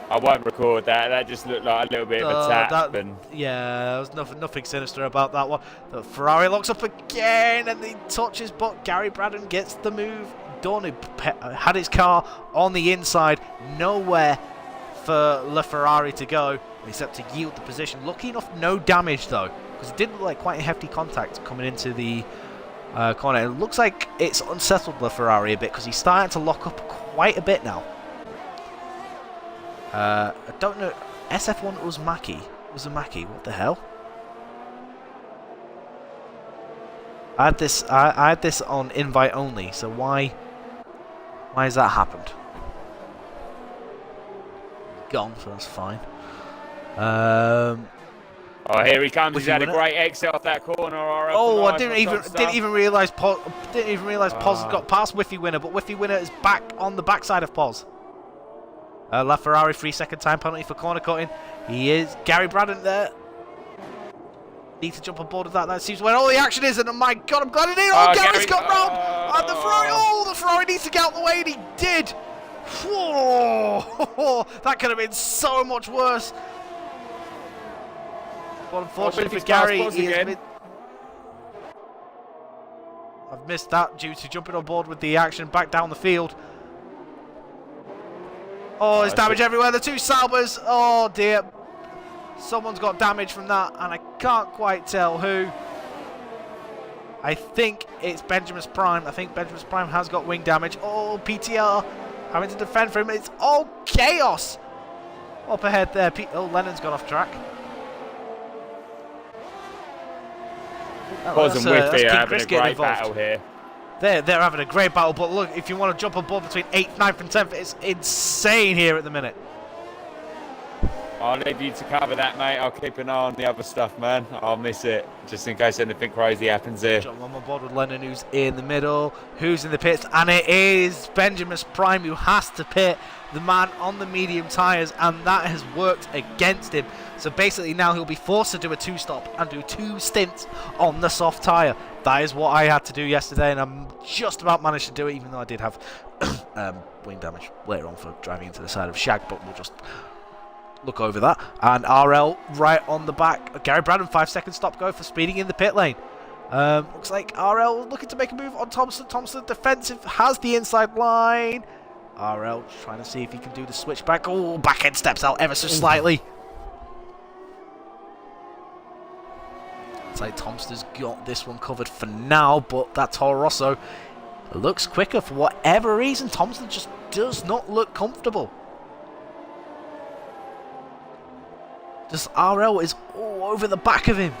I won't record that. That just looked like a little bit of a tap. Yeah, there was nothing sinister about that one. The Ferrari locks up again and he touches, but Gary Braden gets the move done. He had his car on the inside. Nowhere for LaFerrari to go except to yield the position. Lucky enough, no damage though, because it did look like quite a hefty contact coming into the corner. It looks like it's unsettled LaFerrari a bit because he's starting to lock up quite a bit now. I don't know. SF1 Uzumaki, what the hell? I had this on invite only, so why has that happened? Gone, so that's fine. Oh, here he comes. He's had a great exit off that corner. Oh, I didn't even realise Poz had got past Whiffy Winner, but Whiffy Winner is back on the backside of Poz. LaFerrari 3-second time penalty for corner cutting. He is Gary Braden there. Need to jump on board with that. That seems where all the action is, and oh my god, I'm glad it is. Oh, Gary's got round, and the Ferrari. Oh, the Ferrari needs to get out of the way, and he did. Whoa, that could have been so much worse. But unfortunately for Gary, I've missed that due to jumping on board with the action back down the field. Oh, there's damage everywhere. The two Saubers. Oh dear. Someone's got damage from that, and I can't quite tell who. I think it's Benjamin's Prime. I think Benjamin's Prime has got wing damage. Oh, PTR having to defend for him. It's all chaos up ahead there. Oh, Lennon's gone off track. Poz and Whiffy are having a great battle here. They're having a great battle, but look, if you want to jump on board between 8th, 9th and 10th, it's insane here at the minute. I'll leave you to cover that, mate. I'll keep an eye on the other stuff, man. I'll miss it, just in case anything crazy happens here. Jump on board with Lennon, who's in the middle, who's in the pits, and it is Benjamin's Prime who has to pit the man on the medium tyres, and that has worked against him. So basically now he'll be forced to do a 2-stop and do 2 stints on the soft tyre. That is what I had to do yesterday, and I'm just about managed to do it, even though I did have wing damage later on for driving into the side of Shag, but we'll just look over that. And RL right on the back. Gary Braden, 5-second stop go for speeding in the pit lane. Looks like RL looking to make a move on Thompson. Thompson defensive, has the inside line. RL trying to see if he can do the switchback. Oh, back end steps out ever so slightly. Looks like Thompson's got this one covered for now, but that Toro Rosso looks quicker for whatever reason. Thompson just does not look comfortable. Just RL is all over the back of him.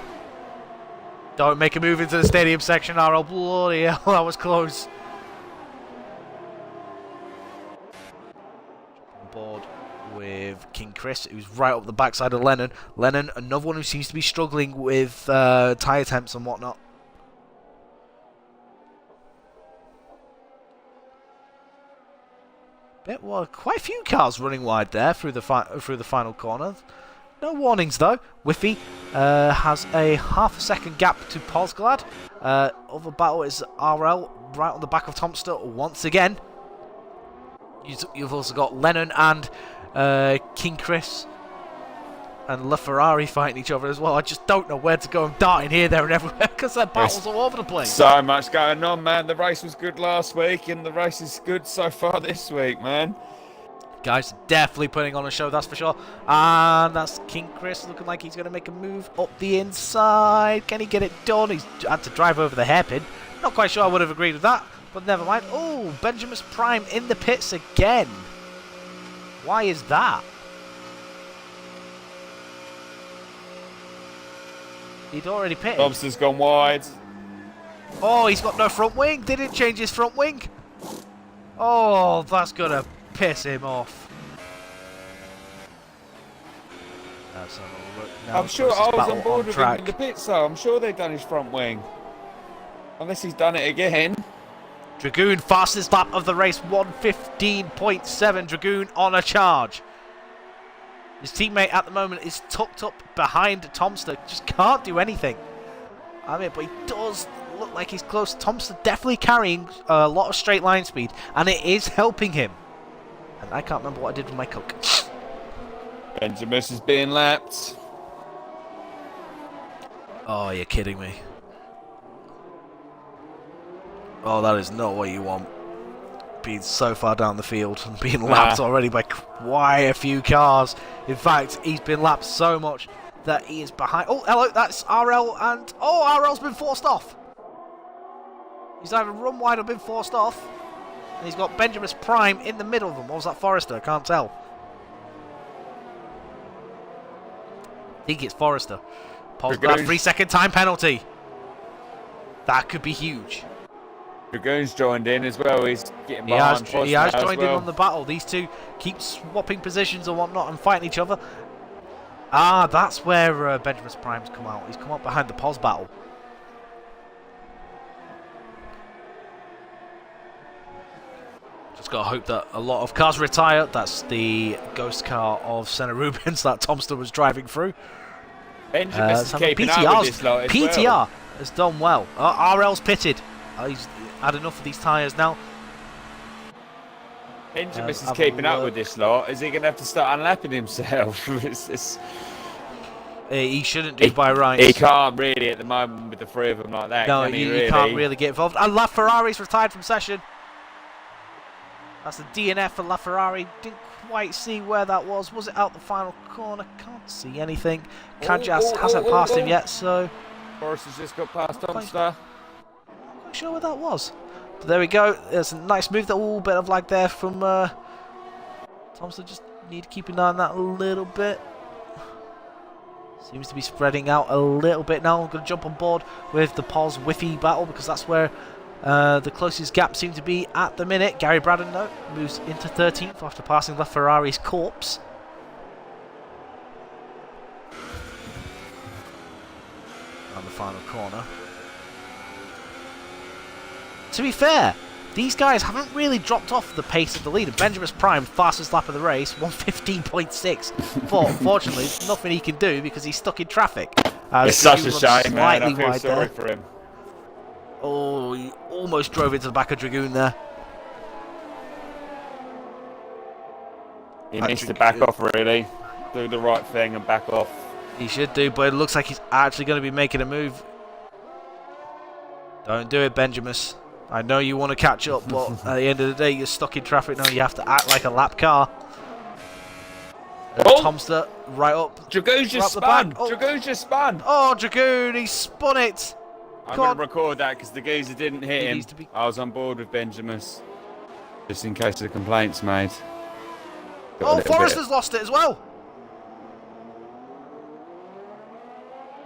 Don't make a move into the stadium section, RL. Bloody hell, that was close. On board with King Chris, who's right up the backside of Lennon. Lennon, another one who seems to be struggling with tyre temps and whatnot. Well, quite a few cars running wide there through the final corner. No warnings though. Whiffy has a half-a-second gap to Posglad. Other battle is RL right on the back of Thompson once again. You've also got Lennon and King Chris and LaFerrari fighting each other as well. I just don't know where to go. I'm darting here, there and everywhere because their battles all over the place. So much going on, man. The race was good last week and the race is good so far this week, man. Guys, definitely putting on a show, that's for sure. And that's King Chris looking like he's going to make a move up the inside. Can he get it done? He's had to drive over the hairpin. Not quite sure I would have agreed with that, but never mind. Oh, Benjamin's Prime in the pits again. Why is that? He'd already pitted. Thompson's gone wide. Oh, he's got no front wing. Didn't change his front wing. Oh, that's going to piss him off. I'm sure I was on board with him in the pits, so I'm sure they've done his front wing. Unless he's done it again. Dragoon, fastest lap of the race, 1:15.7. Dragoon on a charge. His teammate at the moment is tucked up behind Tomster. Just can't do anything. I mean, but he does look like he's close. Tomster definitely carrying a lot of straight line speed, and it is helping him. And I can't remember what I did with my Coke. Benjamin is being lapped. Oh, you're kidding me. Oh, that is not what you want. Being so far down the field and being lapped already by quite a few cars. In fact, he's been lapped so much that he is behind. Oh, hello, that's RL, and oh, RL's been forced off. He's either run wide or been forced off. And he's got Benjamin's Prime in the middle of them. Or was that Forrester? I can't tell. I think it's Forrester. Paul's got a 3-second time penalty. That could be huge. Dragoon's joined in as well. He's getting behind. He has joined in on the battle. These two keep swapping positions and whatnot and fighting each other. Ah, that's where Benjamin's Prime's come out. He's come up behind the pos battle. Just got to hope that a lot of cars retire. That's the ghost car of Senna Rubens that Tomster was driving through. Benjamin's keeping up with this lot as PTR has done well. RL's pitted. He's had enough of these tyres now. Benjamin's is keeping up with this lot. Is he going to have to start unlapping himself? He shouldn't do by rights. He can't really at the moment with the three of them like that. No, can he you can't really get involved. And LaFerrari's retired from session. That's the DNF for LaFerrari. Didn't quite see where that was. Was it out the final corner? Can't see anything. Kajas hasn't passed him yet, so... Forrest has just got past Tomster. I'm not sure where that was. But there we go. There's a nice move. That little bit of lag there from Tomster. Just need to keep an eye on that a little bit. Seems to be spreading out a little bit now. I'm going to jump on board with the Pos Whiffy battle because that's where the closest gap seems to be at the minute. Gary Braddon, though, moves into 13th after passing LaFerrari's corpse. On the final corner. To be fair, these guys haven't really dropped off the pace of the leader. Benjamin's Prime, fastest lap of the race, 1:15.6. But unfortunately, there's nothing he can do because he's stuck in traffic. It's such a shame, man. I feel sorry for him. Oh, he almost drove into the back of Dragoon there. He needs to back off, really. Do the right thing and back off. He should do, but it looks like he's actually going to be making a move. Don't do it, Benjamin. I know you want to catch up, but at the end of the day, you're stuck in traffic now. You have to act like a lap car. Tomster right up. Dragoon's just spun. Dragoon's just spun. Oh, Dragoon, he spun it. I'm going to record that because the geezer didn't hit him. I was on board with Benjamin, just in case of the complaints made. Oh, Forrester's lost it as well.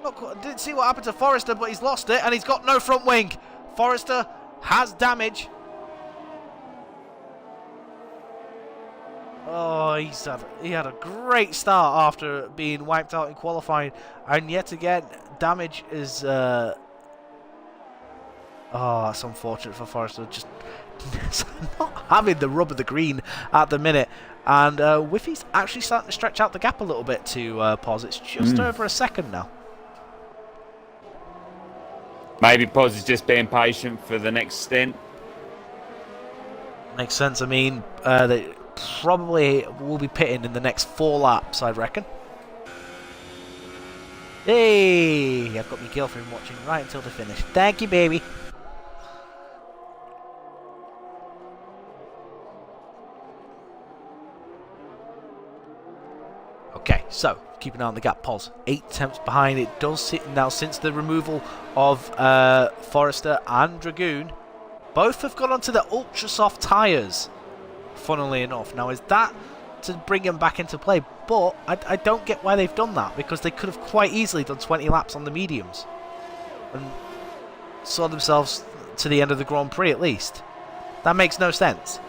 Look, didn't see what happened to Forrester, but he's lost it, and he's got no front wing. Forrester has damage. Oh, he had a great start after being wiped out in qualifying, and yet again, damage is. Oh, that's unfortunate for Forrester. Just not having the rub of the green at the minute, and Whiffy's actually starting to stretch out the gap a little bit to Pos. It's just over a second now. Maybe Pos is just being patient for the next stint. Makes sense. I mean, they probably will be pitting in the next 4 laps, I reckon. Hey, I've got my girlfriend watching right until the finish. Thank you, baby. Okay, so keep an eye on the gap. Pos 8 attempts behind. It does sit now since the removal of Forrester and Dragoon. Both have gone onto the ultra soft tyres, funnily enough. Now, is that to bring them back into play? But I don't get why they've done that, because they could have quite easily done 20 laps on the mediums and saw themselves to the end of the Grand Prix at least. That makes no sense.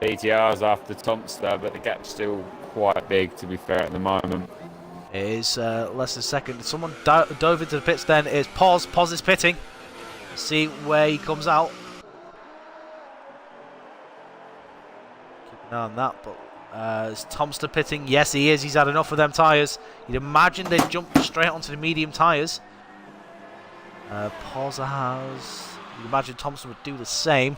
PTR's after Tomster, but the gap's still quite big, to be fair, at the moment. It is less than a second. Someone dove into the pits then. It's Pos. Pos is pitting. See where he comes out. No, on that, but is Tomster pitting? Yes, he is. He's had enough of them tyres. You'd imagine they'd jump straight onto the medium tyres. Pozza has... You'd imagine Thompson would do the same.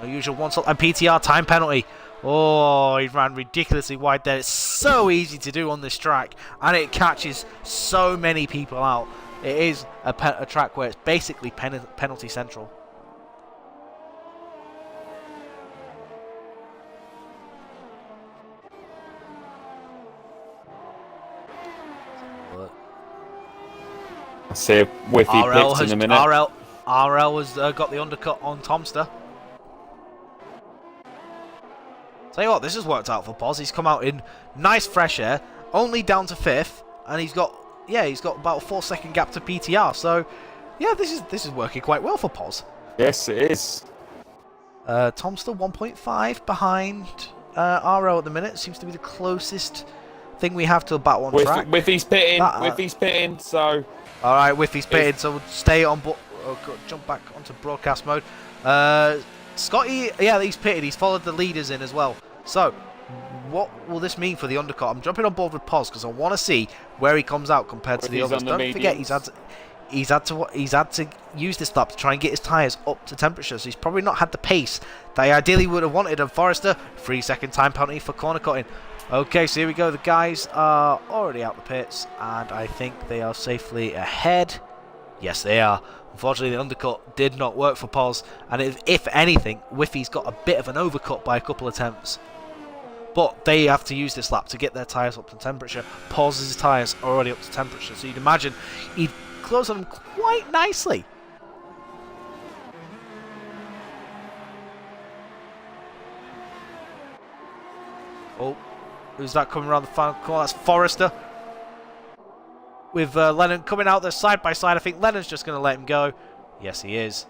You know, usual one-stop and PTR time penalty. Oh, he ran ridiculously wide there. It's so easy to do on this track, and it catches so many people out. It is a track where it's basically penalty central. I see a whiffy pitch in a minute. RL has got the undercut on Tomster. Tell you what, this has worked out for Poz. He's come out in nice fresh air, only down to 5th, and he's got about a 4-second gap to PTR. So, yeah, this is working quite well for Poz. Yes, it is. Tomster 1.5 behind RL at the minute. Seems to be the closest thing we have to a battle on track. Whiffy's pitting, so... Alright, Whiffy's pitting, so we'll stay on... jump back onto broadcast mode. Scotty, yeah, he's pitted. He's followed the leaders in as well. So, what will this mean for the undercut? I'm jumping on board with Poz because I want to see where he comes out compared to the others. Don't forget, he's had to use this lap to try and get his tyres up to temperature. So he's probably not had the pace that he ideally would have wanted. And Forrester, 3-second time penalty for corner cutting. Okay, so here we go. The guys are already out the pits, and I think they are safely ahead. Yes, they are. Unfortunately, the undercut did not work for Poz, and if anything, Whiffy's got a bit of an overcut by a couple of attempts. But they have to use this lap to get their tyres up to temperature. Poz's tyres are already up to temperature, so you'd imagine he'd close on them quite nicely. Oh, who's that coming around the final corner? That's Forrester. With Lennon coming out there side by side. I think Lennon's just going to let him go. Yes, he is.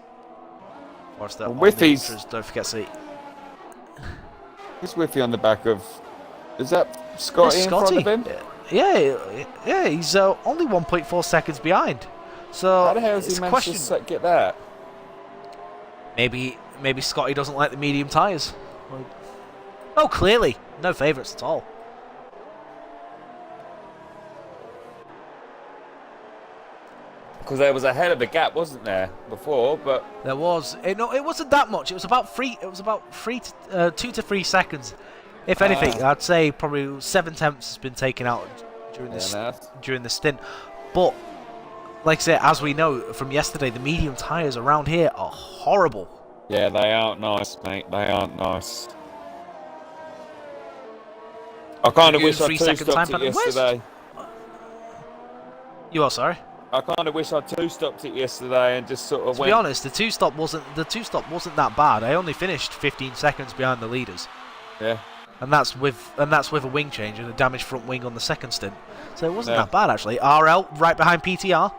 Forrester on the don't forget to see. Who's Whiffy on the back of... Is that Scotty in front of him? Yeah, he's only 1.4 seconds behind. So how the hell has he managed to get that? Maybe Scotty doesn't like the medium tyres. Oh, clearly. No favourites at all. Because there was a hell of a gap, wasn't there, before? But there was. No, it wasn't that much. It was about 2 to 3 seconds. If anything, I'd say probably 7 attempts has been taken out during the stint. But like I said, as we know from yesterday, the medium tyres around here are horrible. Yeah, they aren't nice, mate. They aren't nice. I kind of wish I two-stopped it yesterday. You are sorry? I kind of wish I two-stopped it yesterday and just sort of To be honest, the two-stop wasn't that bad. I only finished 15 seconds behind the leaders. Yeah. And that's with a wing change and a damaged front wing on the second stint. So it wasn't that bad actually. RL right behind PTR.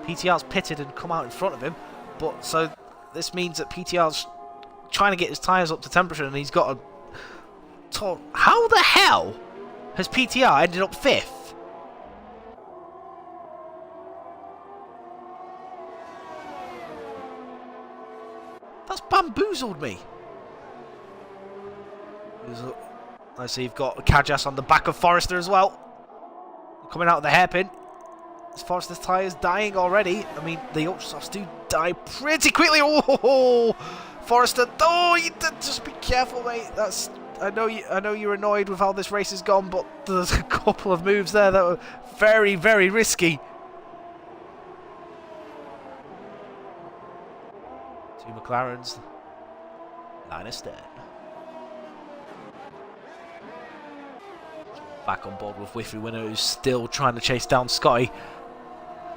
PTR's pitted and come out in front of him. But so this means that PTR's trying to get his tyres up to temperature and he's got a... How the hell has PTR ended up 5th? That's bamboozled me. I see you've got Kajas on the back of Forrester as well. Coming out of the hairpin. Is Forrester's tyres dying already? I mean, the Ultrasofts do die pretty quickly. Oh, Forrester. Oh, you just be careful, mate. That's... I know you're annoyed with how this race has gone, but there's a couple of moves there that were very, very risky. 2 McLarens. Line astern. Back on board with Whiffy Winner, who's still trying to chase down Scotty.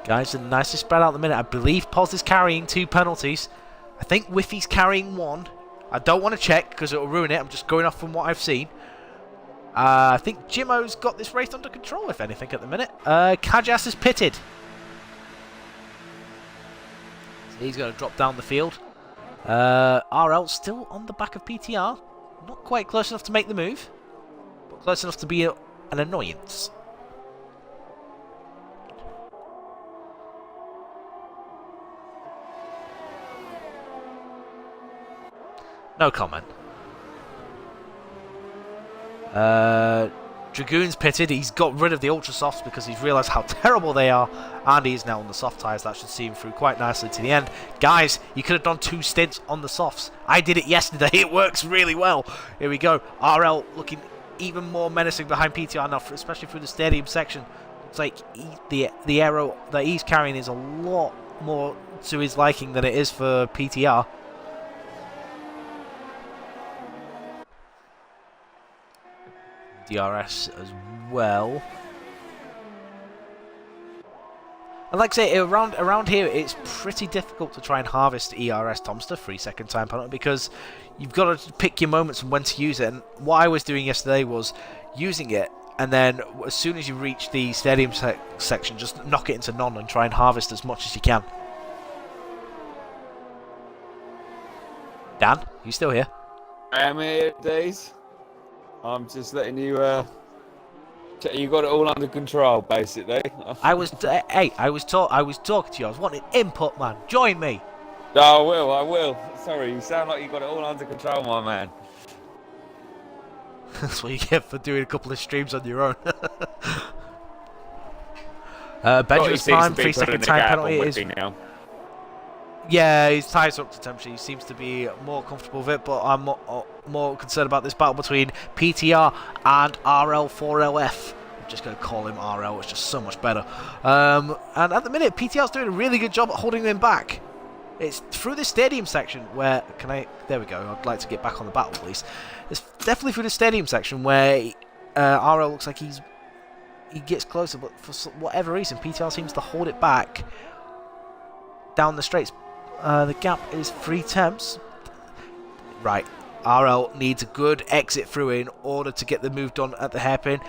Guys, are nicely spread out at the minute. I believe Poz is carrying 2 penalties. I think Whiffy's carrying 1. I don't want to check because it'll ruin it. I'm just going off from what I've seen. I think Jimmo's got this race under control, if anything, at the minute. Kajas is pitted. So he's going to drop down the field. RL still on the back of PTR. Not quite close enough to make the move, but close enough to be an annoyance. No comment. Dragoon's pitted. He's got rid of the Ultra Softs because he's realised how terrible they are, and he's now on the soft tyres. That should see him through quite nicely to the end. Guys, you could have done 2 stints on the softs. I did it yesterday. It works really well. Here we go. RL looking even more menacing behind PTR now, especially through the stadium section. Looks like the aero that he's carrying is a lot more to his liking than it is for PTR. DRS as well. And like I say, around here, it's pretty difficult to try and harvest ERS Tomster 3-second time penalty because you've got to pick your moments and when to use it. And what I was doing yesterday was using it, and then as soon as you reach the stadium section, just knock it into none and try and harvest as much as you can. Dan, you still here? I am here, Days. I'm just letting you. You got it all under control, basically. I was talking to you. I was wanting input, man. Join me. Oh, I will. Sorry, you sound like you got it all under control, my man. That's what you get for doing a couple of streams on your own. Benjamin's time, 3-second time penalty is. Yeah, his tyres up to temperature. He seems to be more comfortable with it, but I'm more concerned about this battle between PTR and RL4LF. I'm just going to call him RL. It's just so much better. And at the minute, PTR's doing a really good job at holding him back. It's through the stadium section where... There we go. I'd like to get back on the battle, please. It's definitely through the stadium section where RL looks like he gets closer, but for whatever reason, PTR seems to hold it back down the straights. The gap is 3 temps. Right, RL needs a good exit through in order to get the move done at the hairpin.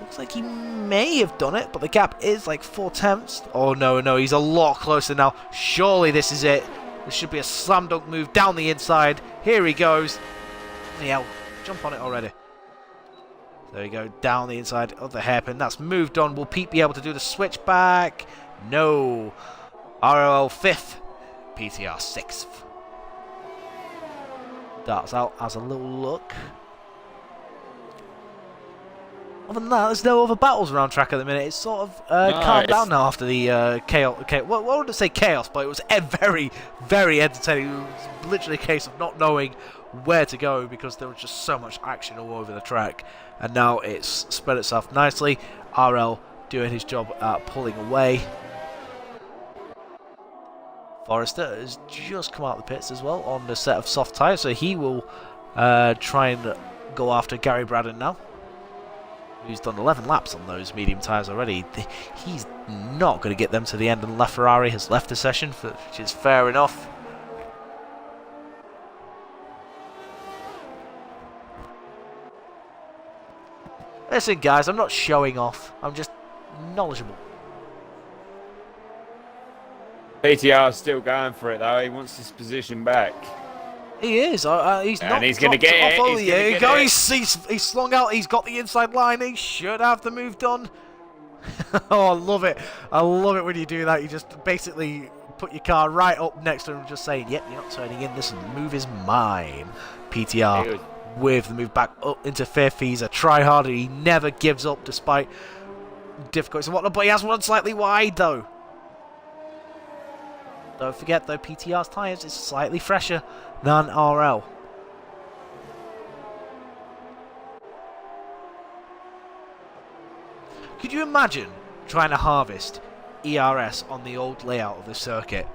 Looks like he may have done it, but the gap is like 4 temps. Oh no, he's a lot closer now. Surely this is it. This should be a slam dunk move down the inside. Here he goes. Yeah, jump on it already. There you go, down the inside of the hairpin. That's moved on. Will Pete be able to do the switch back? No. RL 5th. PTR 6th. Darts out as a little look. Other than that, there's no other battles around track at the minute. It's sort of calmed down now after the chaos. Well, I wouldn't say chaos, but it was very, very entertaining. It was literally a case of not knowing where to go because there was just so much action all over the track. And now it's spread itself nicely. RL doing his job at pulling away. Forrester has just come out of the pits as well on the set of soft tyres, so he will try and go after Gary Braddon now, who's done 11 laps on those medium tyres already. He's not going to get them to the end, and LaFerrari has left the session, which is fair enough. Listen, guys, I'm not showing off. I'm just knowledgeable. PTR's still going for it though. He wants his position back. He is. He's not. And he's going to get it. He's slung out. He's got the inside line. He should have the move done. Oh, I love it. I love it when you do that. You just basically put your car right up next to him, just saying, "Yep, you're not turning in. This move is mine." PTR with the move back up into 5th. He's a try-harder. He never gives up despite difficulties and whatnot. But he has run slightly wide though. Don't forget though, PTR's tyres is slightly fresher than RL. Could you imagine trying to harvest ERS on the old layout of the circuit?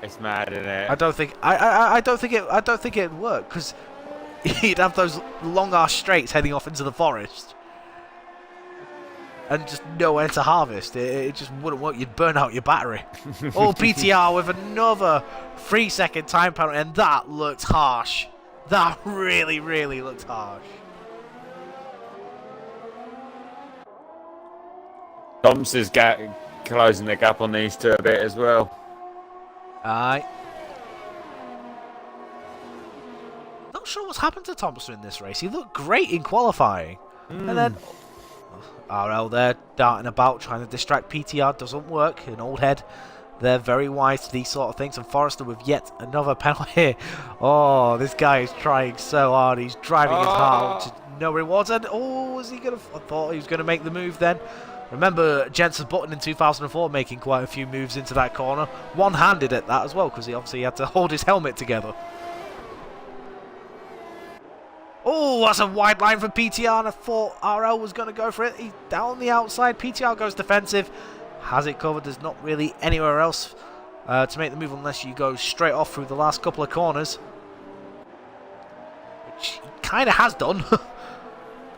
It's mad, isn't it? I don't think it'd work because you'd have those long ass straights heading off into the forest. And just nowhere to harvest. It just wouldn't work. You'd burn out your battery. Oh, PTR with another 3-second time penalty, and that looked harsh. That really, really looked harsh. Thompson's closing the gap on these two a bit as well. Aye. Not sure what's happened to Thompson in this race. He looked great in qualifying. And then RL there, darting about, trying to distract PTR. Doesn't work. An old head They're very wise to these sort of things, and Forrester with yet another penalty here. Oh, this guy is trying so hard. He's driving his heart to no rewards. And oh, is he gonna? I thought he was gonna make the move then. Remember Jensen Button in 2004 making quite a few moves into that corner, one-handed at that as well, because he obviously had to hold his helmet together. Oh, that's a wide line for PTR, and I thought RL was going to go for it. He's down the outside. PTR goes defensive. Has it covered. There's not really anywhere else to make the move unless you go straight off through the last couple of corners. Which he kind of has done.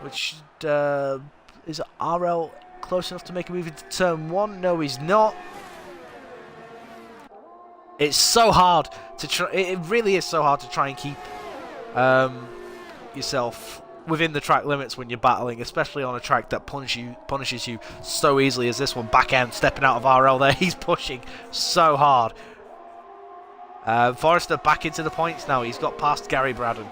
Which is RL close enough to make a move into turn 1? No, he's not. It's so hard to try. It really is so hard to try and keep yourself within the track limits when you're battling, especially on a track that punishes you so easily as this one. Back end stepping out of RL there. He's pushing so hard. Forrester back into the points now. He's got past Gary Braddon.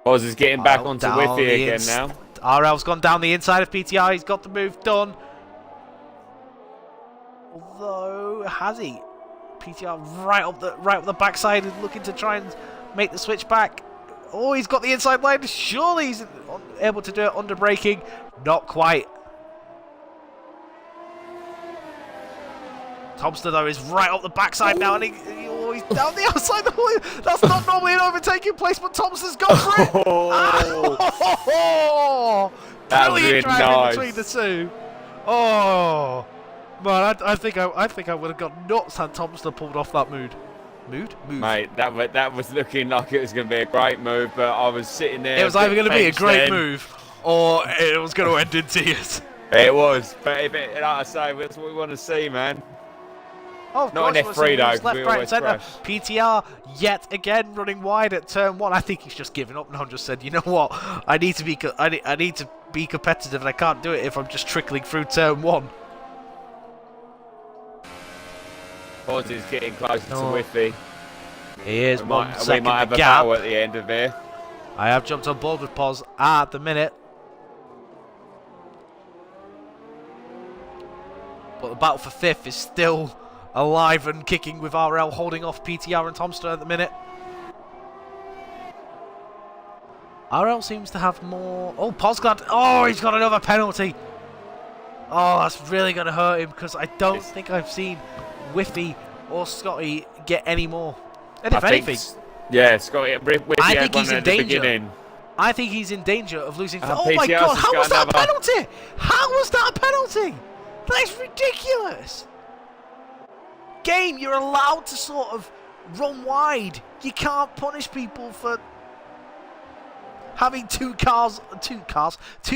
Oz is getting back onto Whiffy again now. RL's gone down the inside of PTR. He's got the move done. Although, has he? PTR right up the backside and looking to try and make the switch back. Oh, he's got the inside line. Surely he's able to do it under braking. Not quite. Tomster, though, is right up the backside now, and he's down the outside. That's not normally an overtaking place, but Tomster's gone for it. Oh, brilliant driving between the two. Oh, man, I think I would have got nuts had Tomster pulled off that move. Mate, that was looking like it was going to be a great move, but I was sitting there. It was either going to be a great move, or it was going to end in tears. It was, but like I say, that's what we want to see, man. Oh, not in F3 though, left, right, and centre. PTR yet again running wide at turn 1. I think he's just given up now and just said, you know what, I need to be competitive, and I can't do it if I'm just trickling through turn 1. Oz is getting closer to Whiffy. He is. We might have a battle at the end of here. I have jumped on board with Poz at the minute. But the battle for 5th is still alive and kicking, with RL holding off PTR and Tomster at the minute. RL seems to have more. Oh, Pozglad. Oh, he's got another penalty. Oh, that's really going to hurt him, because I don't think I've seen Whiffy or Scotty get any more. And if anything, yeah, Scotty, I think he's in danger. I think he's in danger of losing. Oh my God! How was that a penalty? How was that a penalty? That's ridiculous. Game, you're allowed to sort of run wide. You can't punish people for having two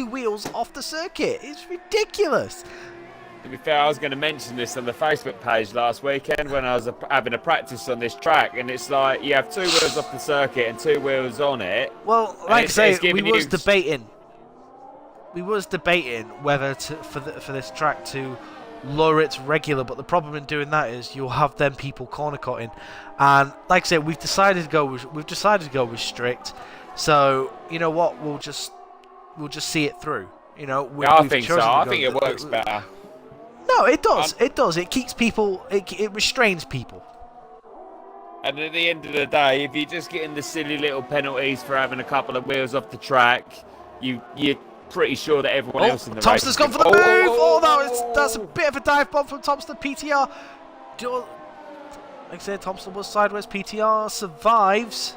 wheels off the circuit. It's ridiculous. To be fair, I was going to mention this on the Facebook page last weekend when I was having a practice on this track, and it's like you have 2 wheels off the circuit and 2 wheels on it. Well, like I say, we was debating whether for this track to lower it to regular, but the problem in doing that is you'll have them people corner cutting, and like I said, we've decided to go with strict. So you know what, we'll just see it through. You know, I think so. I think it works better. No, it does. It does. It keeps people. It restrains people. And at the end of the day, if you're just getting the silly little penalties for having a couple of wheels off the track, you're pretty sure that everyone else in the race. Tomster's gone for the move. Oh, that's a bit of a dive bomb from Tomster. PTR. Like I said, Tomster was sideways. PTR survives.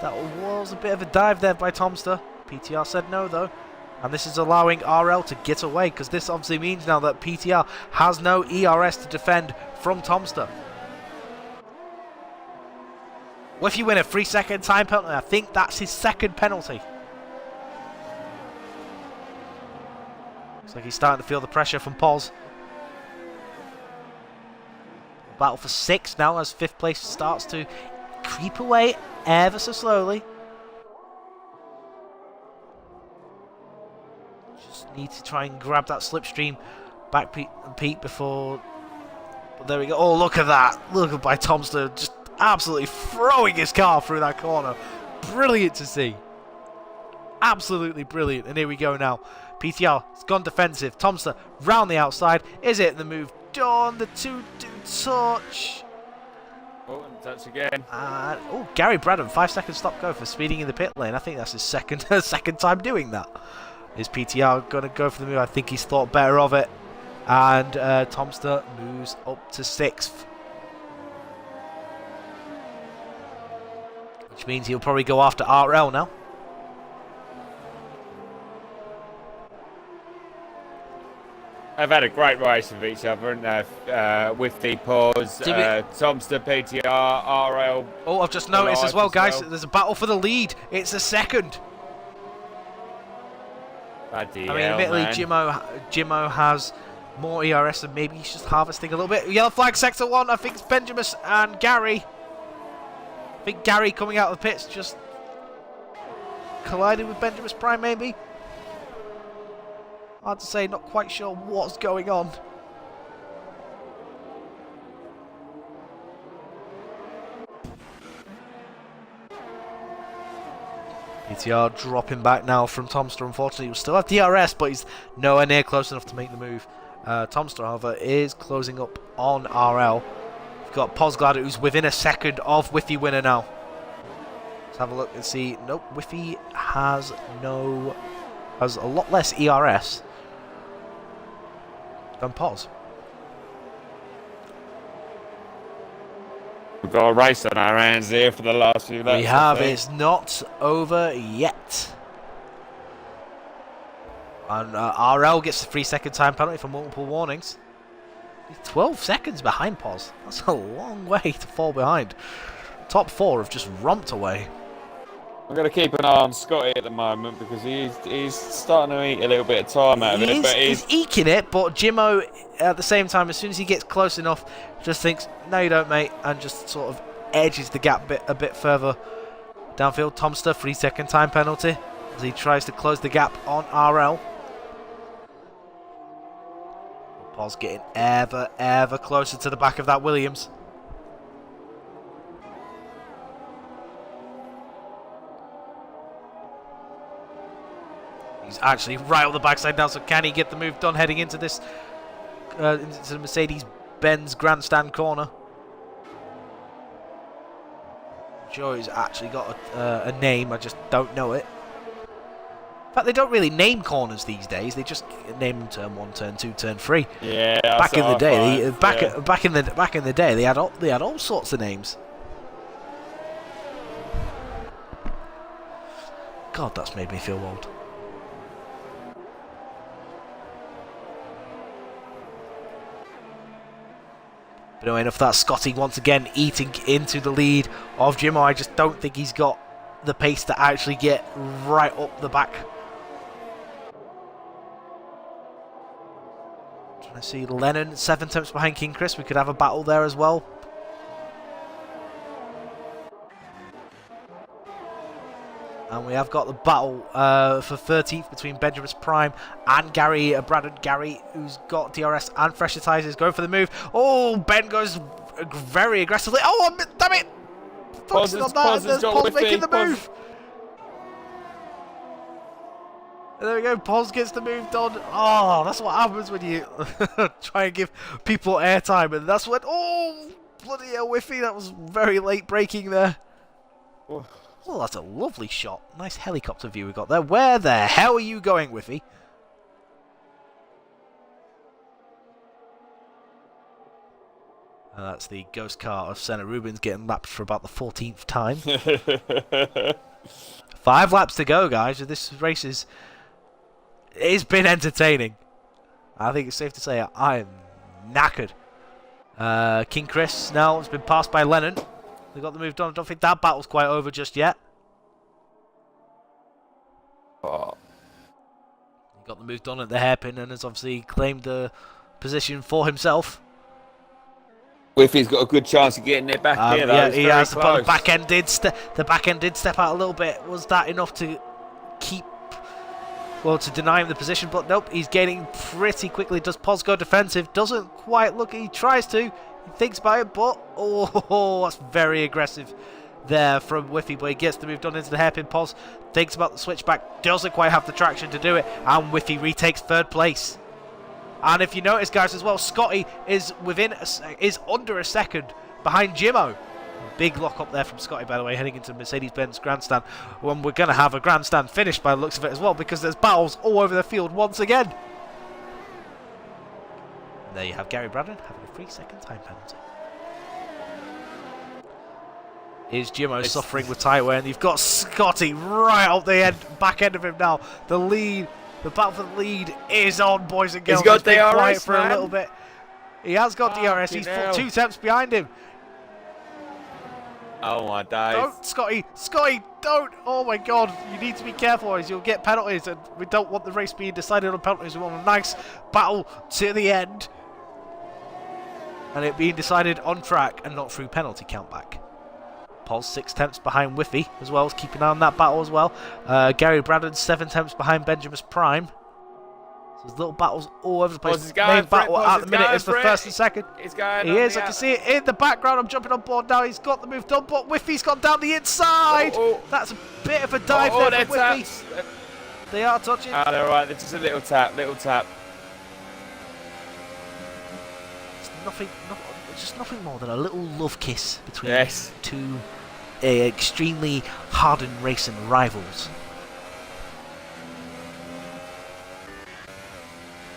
That was a bit of a dive there by Tomster. PTR said no though. And this is allowing RL to get away, because this obviously means now that PTR has no ERS to defend from Tomster. Well, if you win a 3-second time penalty, I think that's his 2nd penalty. Looks like he's starting to feel the pressure from Poz. Battle for 6 now as 5th place starts to creep away ever so slowly. Need to try and grab that slipstream back Pete before. But there we go. Oh, look at that. Look at by Tomster just absolutely throwing his car through that corner. Brilliant to see. absolutely brilliant. And here we go now. PTR has gone defensive. Tomster round the outside. Is it the move done? The 2-2 touch. Oh, and touch again. Oh, Gary Braddon, 5 seconds stop go for speeding in the pit lane. I think that's his second time doing that. Is PTR going to go for the move? I think he's thought better of it. And Tomster moves up to 6th. Which means he'll probably go after RL now. They've had a great race with each other, and with the pause, Tomster, PTR, RL. Oh, I've just noticed as well, guys, there's a battle for the lead. It's a second. Admittedly, Jimmo has more ERS, and maybe he's just harvesting a little bit. Yellow flag, sector 1. I think it's Benjamin and Gary. I think Gary coming out of the pits just collided with Benjamin's Prime, maybe. Hard to say, not quite sure what's going on. PTR dropping back now from Tomster. Unfortunately, he'll still have DRS, but he's nowhere near close enough to make the move. Tomster, however, is closing up on RL. We've got Posglad, who's within a second of Whiffy winner now. Let's have a look and see. Nope, Whiffy has a lot less ERS than Pos. We've got a race on our hands here for the last few laps. We have. It's not over yet. And RL gets the 3-second time penalty for multiple warnings. He's 12 seconds behind Pos. That's a long way to fall behind. Top 4 have just romped away. I'm going to keep an eye on Scotty at the moment because he's starting to eat a little bit of time out of it. But he's eking it, but Jimmo, at the same time, as soon as he gets close enough, just thinks, no you don't, mate, and just sort of edges the gap a bit further downfield. Tomster, 3-second time penalty as he tries to close the gap on RL. Paul's getting ever closer to the back of that Williams. He's actually right on the backside now, so can he get the move done heading into this into the Mercedes-Benz grandstand corner? Joey's actually got a name, I just don't know it. In fact, they don't really name corners these days. They just name them turn 1, turn 2, turn 3. Yeah. Back in the day, back in the day, they had all sorts of names. God, that's made me feel old. But anyway, enough of that. Scotty once again eating into the lead of Jimmo. I just don't think he's got the pace to actually get right up the back. Trying to see Lennon, 7 tenths behind King Chris. We could have a battle there as well. And we have got the battle for 13th between Benjamin's Prime and Gary Braddon. Gary, who's got DRS and fresher tyres, is going for the move. Oh, Ben goes very aggressively. Oh, damn it! Focusing on that, and there's Paul's making the move. And there we go, Paul gets the move done. Oh, that's what happens when you try and give people airtime. And that's when, oh, bloody hell, Whiffy. That was very late braking there. Oh, that's a lovely shot. Nice helicopter view we got there. Where the hell are you going, Whiffy? That's the ghost car of Senna Rubins getting lapped for about the 14th time. 5 laps to go, guys. This race it's been entertaining. I think it's safe to say I am knackered. King Chris now has been passed by Lennon. They got the move done. I don't think that battle's quite over just yet. Oh. He got the move done at the hairpin and has obviously claimed the position for himself. Whiffy's got a good chance of getting it back here. Yeah, he has. The back end did step out a little bit. Was that enough to to deny him the position? But nope, he's gaining pretty quickly. Does Pos go defensive? Doesn't quite look. He tries to. He thinks about it, but oh, that's very aggressive. there from Whiffy, but he gets the move done into the hairpin. Pos thinks about the switchback, doesn't quite have the traction to do it, and Whiffy retakes third place. And if you notice, guys, as well, Scotty is under a second behind Jimmo. Big lock up there from Scotty, by the way, heading into Mercedes-Benz grandstand, when we're going to have a grandstand finish by the looks of it as well, because there's battles all over the field once again. And there you have Gary Braddon having a 3-second time penalty. Is Jimmo suffering with tyre wear, and you've got Scotty right up the back end of him now. The battle for the lead is on, boys and girls. He's got been DRS, quiet for man. a little bit. He has got DRS. He's 2 tenths behind him. Oh my days. Don't, Scotty, don't. Oh my God, you need to be careful, as you'll get penalties, and we don't want the race being decided on penalties. We want a nice battle to the end, and it being decided on track and not through penalty countback. Paul's 6 tenths behind Whiffy as well, keep an eye on that battle as well. Gary Braddon 7 tenths behind Benjamin's Prime. So there's little battles all over the place. Main battle at the minute is for first and second. He's going. He is. I can see it in the background. I'm jumping on board now. He's got the move done, but Whiffy's gone down the inside. That's a bit of a dive there from Whiffy. They are touching. Oh, they're right. It's just a little tap. It's just nothing more than a little love kiss between two extremely hardened racing rivals.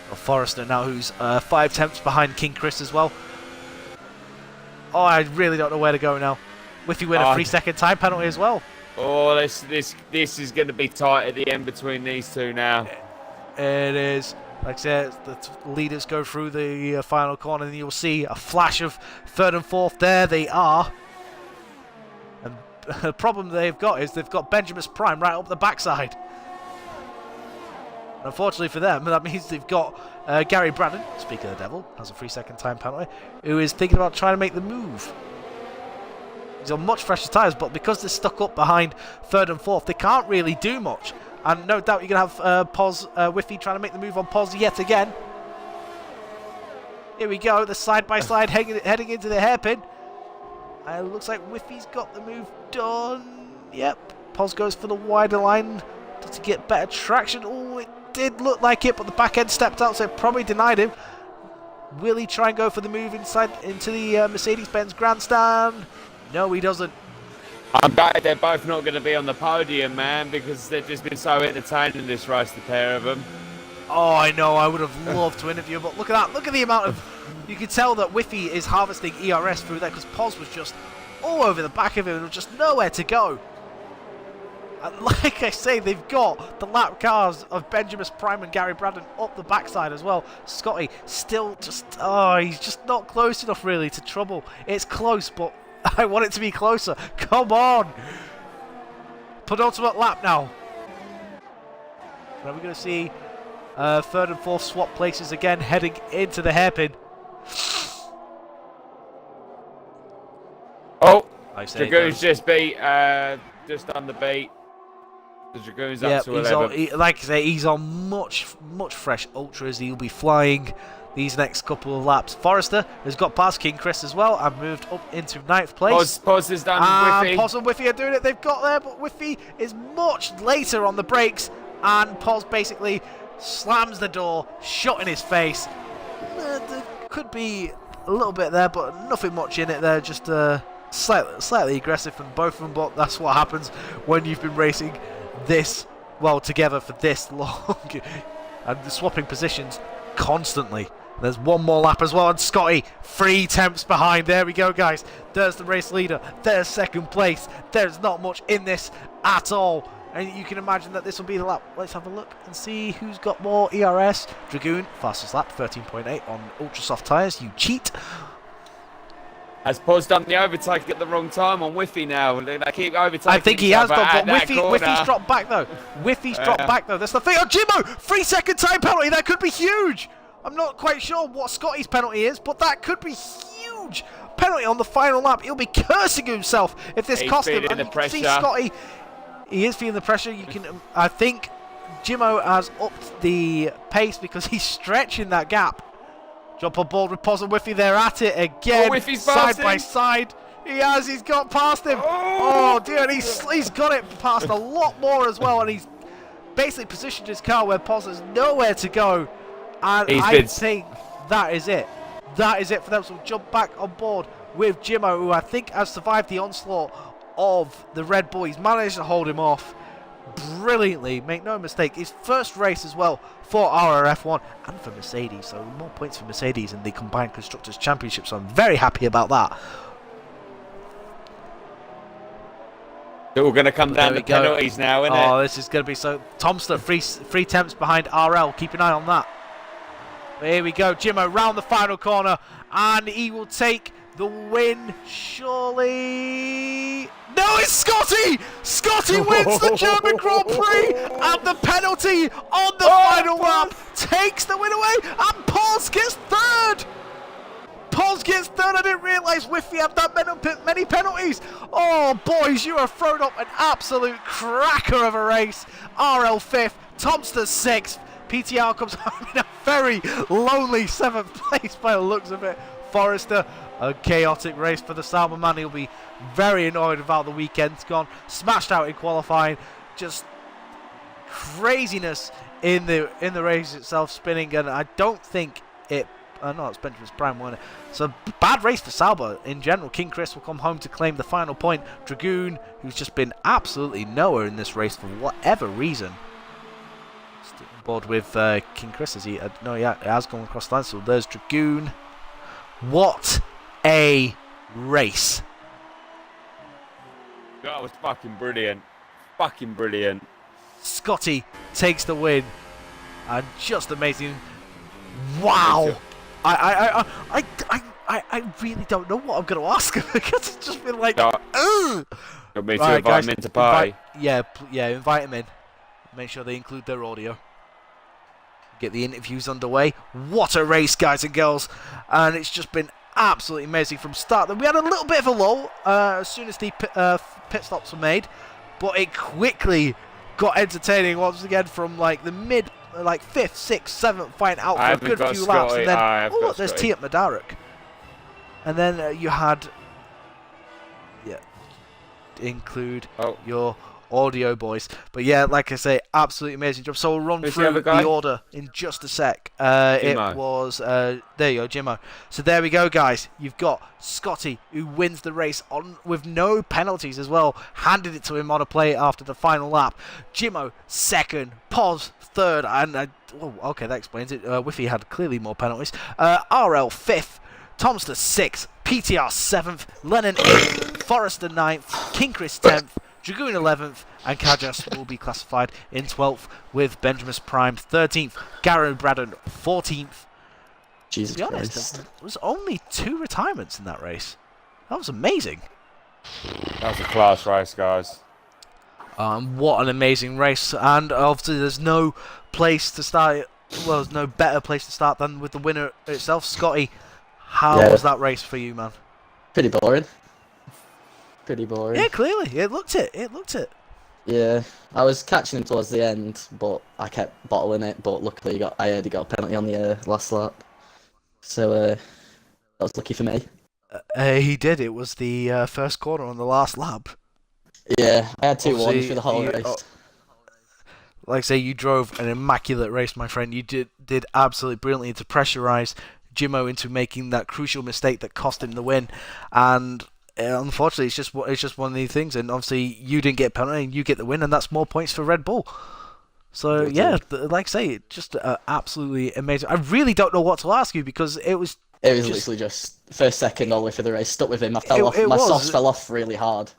Well, Forrester now, who's 5 tenths behind King Chris as well. Oh, I really don't know where to go now. Whiffy win a 3-second time penalty as well. Oh, this is going to be tight at the end between these two now. It is. Like I said, the leaders go through the final corner, and you'll see a flash of third and fourth. There they are. And the problem they've got is they've got Benjamin's Prime right up the backside. And unfortunately for them, that means they've got Gary Braddon, speaking of the devil, has a 3-second time penalty, who is thinking about trying to make the move. He's on much fresher tyres, but because they're stuck up behind third and fourth, they can't really do much. And no doubt you're going to have Whiffy trying to make the move on Pos yet again. Here we go, the side-by-side heading into the hairpin. And it looks like Whiffy's got the move done. Yep, Pos goes for the wider line to get better traction. Oh, it did look like it, but the back end stepped out, so it probably denied him. Will he try and go for the move inside into the Mercedes-Benz grandstand? No, he doesn't. I'm glad they're both not going to be on the podium, man, because they've just been so entertaining this race, the pair of them. Oh, I know. I would have loved to interview him, but look at that. Look at the amount of... You can tell that Whiffy is harvesting ERS through there, because Pos was just all over the back of him and just nowhere to go. And like I say, they've got the lap cars of Benjamin's Prime and Gary Braddon up the backside as well. Scotty still just... Oh, he's just not close enough, really, to trouble. It's close, but... I want it to be closer. Come on. Penultimate lap now. Now we're going to see third and fourth swap places again, heading into the hairpin. Oh, Dragoon's just beat, just done the beat. The Dragoon's up to 11. Like I say, he's on much fresh ultras. He'll be flying these next couple of laps. Forrester has got past King Chris as well and moved up into 9th place. Pos has done Whiffy. Pos and Whiffy are doing it. They've got there, but Whiffy is much later on the brakes, and Pos basically slams the door shut in his face. There could be a little bit there, but nothing much in it there. Just slightly aggressive from both of them, but that's what happens when you've been racing this well together for this long and swapping positions constantly. There's one more lap as well, and Scotty 3 tenths behind. There we go, guys. There's the race leader. There's second place. There's not much in this at all, and you can imagine that this will be the lap. Let's have a look and see who's got more ERS. Dragoon, fastest lap, 13.8 on ultra soft tyres. You cheat. Has Pos done the overtake at the wrong time on Whiffy now? They keep overtaking. I think he has done, but Whiffy's dropped back though. Whiffy's dropped back though. That's the thing. Oh, Jimmo! 3-second time penalty. That could be huge. I'm not quite sure what Scotty's penalty is, but that could be huge. Penalty on the final lap. He'll be cursing himself if this costs him. And you can see Scotty. He is feeling the pressure. You can. I think Jimmo has upped the pace because he's stretching that gap. Jump on board with Pos and Whiffy. They're at it again. Oh, Whiffy's side by side. He has. He's got past him. Oh dear, and he's got it past a lot more as well, and he's basically positioned his car where Poz has nowhere to go. And I think that is it. That is it for them. So jump back on board with Jimmo, who I think has survived the onslaught of the Red Bull. He's managed to hold him off brilliantly, make no mistake. His first race as well for RRF1 and for Mercedes, so more points for Mercedes in the Combined Constructors Championship, so I'm very happy about that. They're all going to come down to penalties now, isn't it? Oh, this is going to be so... Tomster, three temps behind RL, keep an eye on that. But here we go, Jimmo round the final corner, and he will take the win, surely. No, it's Scotty! Scotty wins the German Grand Prix, and the penalty on the final lap takes the win away, and Poz gets third! Poz gets third. I didn't realise Whiffy had that many penalties. Oh, boys, you have thrown up an absolute cracker of a race. RL 5th, Tomster 6th. PTR comes home in a very lonely 7th place by the looks of it. Forrester, a chaotic race for the Sauber man. He'll be very annoyed about the weekend's gone. Smashed out in qualifying. Just craziness in the race itself, spinning, and I don't think it... no, it's Benjamin's Prime, wasn't it? So, bad race for Sauber in general. King Chris will come home to claim the final point. Dragoon, who's just been absolutely nowhere in this race for whatever reason. Still on board with King Chris, as he... no, yeah, it has gone across the line, so there's Dragoon. What a race. That was fucking brilliant. Fucking brilliant. Scotty takes the win. And just amazing. Wow. I really don't know what I'm going to ask him because it's just been like, ugh. Want me to invite him into party? Yeah, invite him in. Make sure they include their audio. Get the interviews underway. What a race, guys and girls. And it's just been absolutely amazing from start. We had a little bit of a lull as soon as the pit stops were made, but it quickly got entertaining once again from like the mid, like 5th, 6th, 7th, fighting out for a good few laps. And then, oh look, there's T at Madarik. And then you had, include your audio boys. But yeah, like I say, absolutely amazing job. So we'll run through the order in just a sec. It was, there you go, Jimmo. So there we go, guys. You've got Scotty, who wins the race on with no penalties as well. Handed it to him on a play after the final lap. Jimmo, 2nd. Poz, 3rd. And, okay, that explains it. Whiffy had clearly more penalties. RL, 5th. Tomster, 6th. PTR, 7th. Lennon, 8th. Forrester, 9th. King Chris, 10th. Dragoon 11th, and Kajas will be classified in 12th with Benjamin's Prime 13th, Garo Braddon 14th. Jesus to be honest, Christ. there was only 2 retirements in that race. That was amazing. That was a class race, guys. What an amazing race, and obviously there's no place to start. Well, there's no better place to start than with the winner itself, Scotty. How was that race for you, man? Pretty boring. Pretty boring. Yeah, clearly. It looked it. Yeah, I was catching him towards the end, but I kept bottling it. But luckily, I heard he got a penalty on the last lap. So that was lucky for me. He did. It was the first corner on the last lap. Yeah, I had 2 warnings for the whole race. Like I say, you drove an immaculate race, my friend. You did absolutely brilliantly to pressurise Jimmo into making that crucial mistake that cost him the win, and unfortunately, it's just one of these things. And obviously, you didn't get a penalty, and you get the win, and that's more points for Red Bull. So yeah, like I say, just absolutely amazing. I really don't know what to ask you because it was literally just first, second all the way for the race. Stuck with him. I fell off. My softs fell off really hard.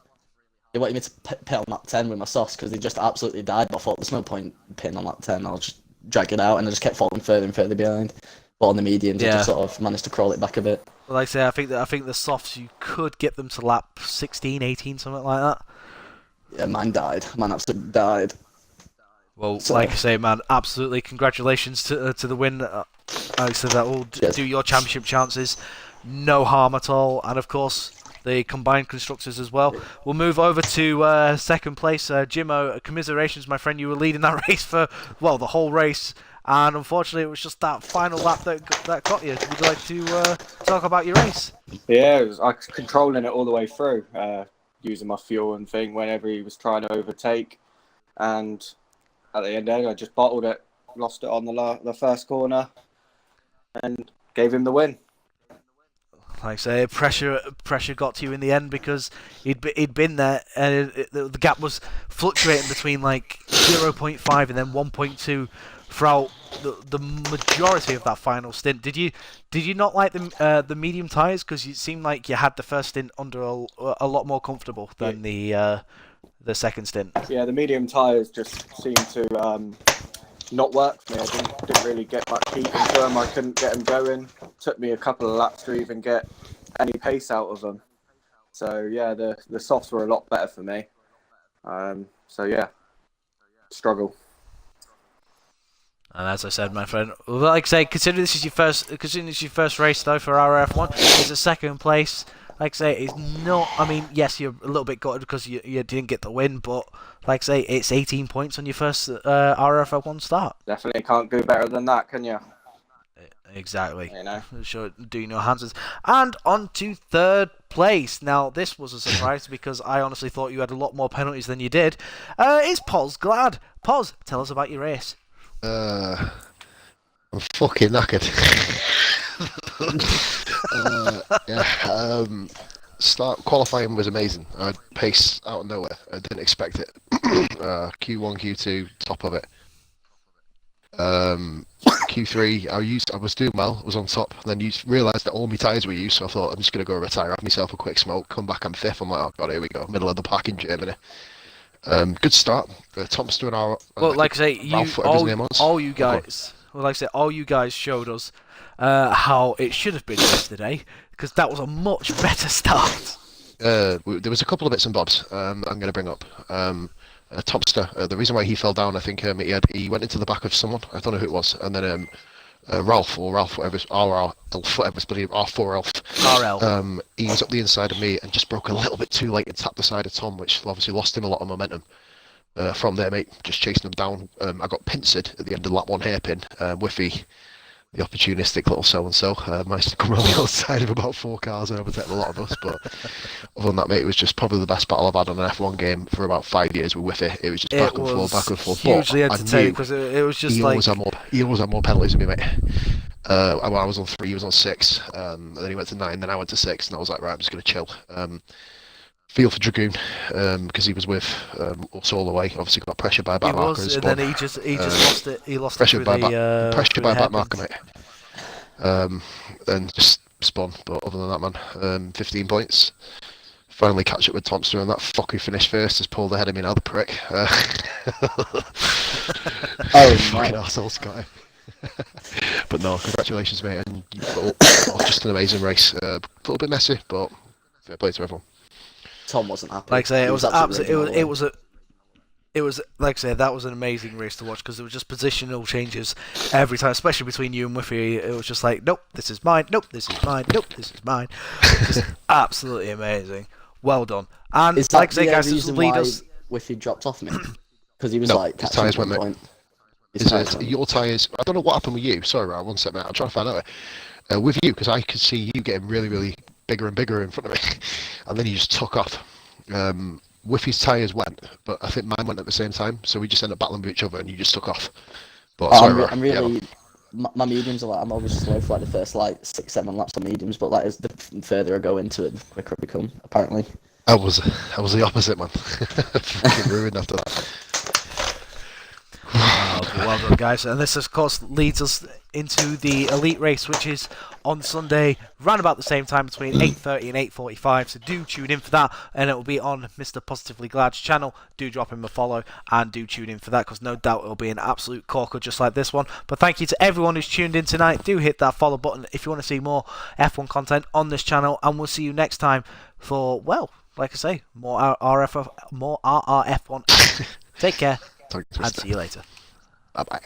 They wanted me to pit on lap 10 with my softs because they just absolutely died. But I thought there's no point pitting on lap 10. I'll just drag it out, and I just kept falling further and further behind. But on the mediums, I just sort of managed to crawl it back a bit. Well, like I say, I think the softs, you could get them to lap 16, 18, something like that. Yeah, mine died. Mine absolutely died. Well, like I say, man, absolutely congratulations to the win. Like I said, that will do your championship chances no harm at all. And of course, the combined constructors as well. We'll move over to second place. Jimmo, commiserations, my friend. You were leading that race for, well, the whole race. and unfortunately it was just that final lap that got you. Would you like to talk about your race? Yeah, I was controlling it all the way through, using my fuel and thing whenever he was trying to overtake, and at the end I just bottled it, lost it on the first corner, and gave him the win. Like I say, pressure got to you in the end because he'd been there, and the gap was fluctuating between like 0.5 and then 1.2 throughout the majority of that final stint. Did you not like the medium tyres, because it seemed like you had the first stint under a lot more comfortable than the second stint? Yeah, the medium tyres just seemed to not work for me. I didn't really get much heat into them. I couldn't get them going. It took me a couple of laps to even get any pace out of them. So yeah, the softs were a lot better for me. So yeah, struggle. And as I said, my friend, like I say, considering this is your first race though for RRF1, it's a second place. Like I say, it's not. I mean, yes, you're a little bit gutted because you didn't get the win, but like I say, it's 18 points on your first RRF1 start. Definitely can't do better than that, can you? Exactly. You know. Sure, do no hands. And on to third place. Now, this was a surprise because I honestly thought you had a lot more penalties than you did. It's Paul's Glad. Paul, tell us about your race. I'm fucking knackered. Start qualifying was amazing. I had pace out of nowhere. I didn't expect it. Q1, Q2, top of it. Q3, I was doing well. I was on top. And then you realised that all my tyres were used, so I thought I'm just gonna go retire, have myself a quick smoke, come back. I'm fifth. I'm like, oh god, here we go, middle of the pack in Germany. Good start. Tom's doing our. Well, like I say, all you guys. Well, like I said, all you guys showed us how it should have been yesterday, because that was a much better start. There was a couple of bits and bobs I'm going to bring up. Tomster, the reason why he fell down, I think he went into the back of someone. I don't know who it was, and then Ralph, whatever, R4Elf. He was up the inside of me and just broke a little bit too late and tapped the side of Tom, which obviously lost him a lot of momentum. From there, mate, just chasing him down. I got pincered at the end of lap 1 hairpin. Whiffy, the opportunistic little so-and-so, managed to come around the outside of about 4 cars and overtake a lot of us. But other than that, mate, it was just probably the best battle I've had on an F1 game for about 5 years with Whiffy. It was just back and forth. Hugely entertaining, because it was just he always had more penalties than me, mate. I was on 3, he was on 6, and then he went to 9, then I went to 6, and I was like, right, I'm just going to chill. Feel for Dragoon, because he was with us all the way. Obviously got pressured by a back marker. And then he just lost it. He lost pressured it by pressured by a back marker, mate. And just spun. But other than that, man, 15 points. Finally catch up with Thompson, and that fuck who finished first has pulled ahead of me now, the prick. Fucking arsehole, Scotty. But no, congratulations, mate, and just an amazing race. A little bit messy, but fair play to everyone. Tom wasn't happy. Like I say, it was like I said, that was an amazing race to watch, because it was just positional changes every time, especially between you and Whiffy. It was just like, nope, this is mine. Nope, this is mine. Nope, this is mine. Just absolutely amazing. Well done. And is that like I say, guys, reason lead why us. Whiffy dropped off me? Because he was his tyres went, mate. Your tyres. I don't know what happened with you. Sorry, Ryan, one sec, mate. I'm trying to find out. With you, because I could see you getting really, really bigger and bigger in front of me, and then he just took off. Whiffy's tyres went, but I think mine went at the same time, so we just ended up battling with each other, and you just took off. But I'm really. My mediums are like, I'm always slow for like the first 6-7 laps on mediums, but that is the further I go into it, the quicker I become. Apparently. I was the opposite, man. Fucking ruined after that. Well done, guys. And this, of course, leads us into the elite race, which is on Sunday, round about the same time, between 8:30 and 8:45. So do tune in for that, and it will be on Mr. Positively Glad's channel. Do drop him a follow, and do tune in for that, because no doubt it'll be an absolute corker just like this one. But thank you to everyone who's tuned in tonight. Do hit that follow button if you want to see more F1 content on this channel, and we'll see you next time for, well, like I say, more RRF1. Take care, and see you later. Bye-bye.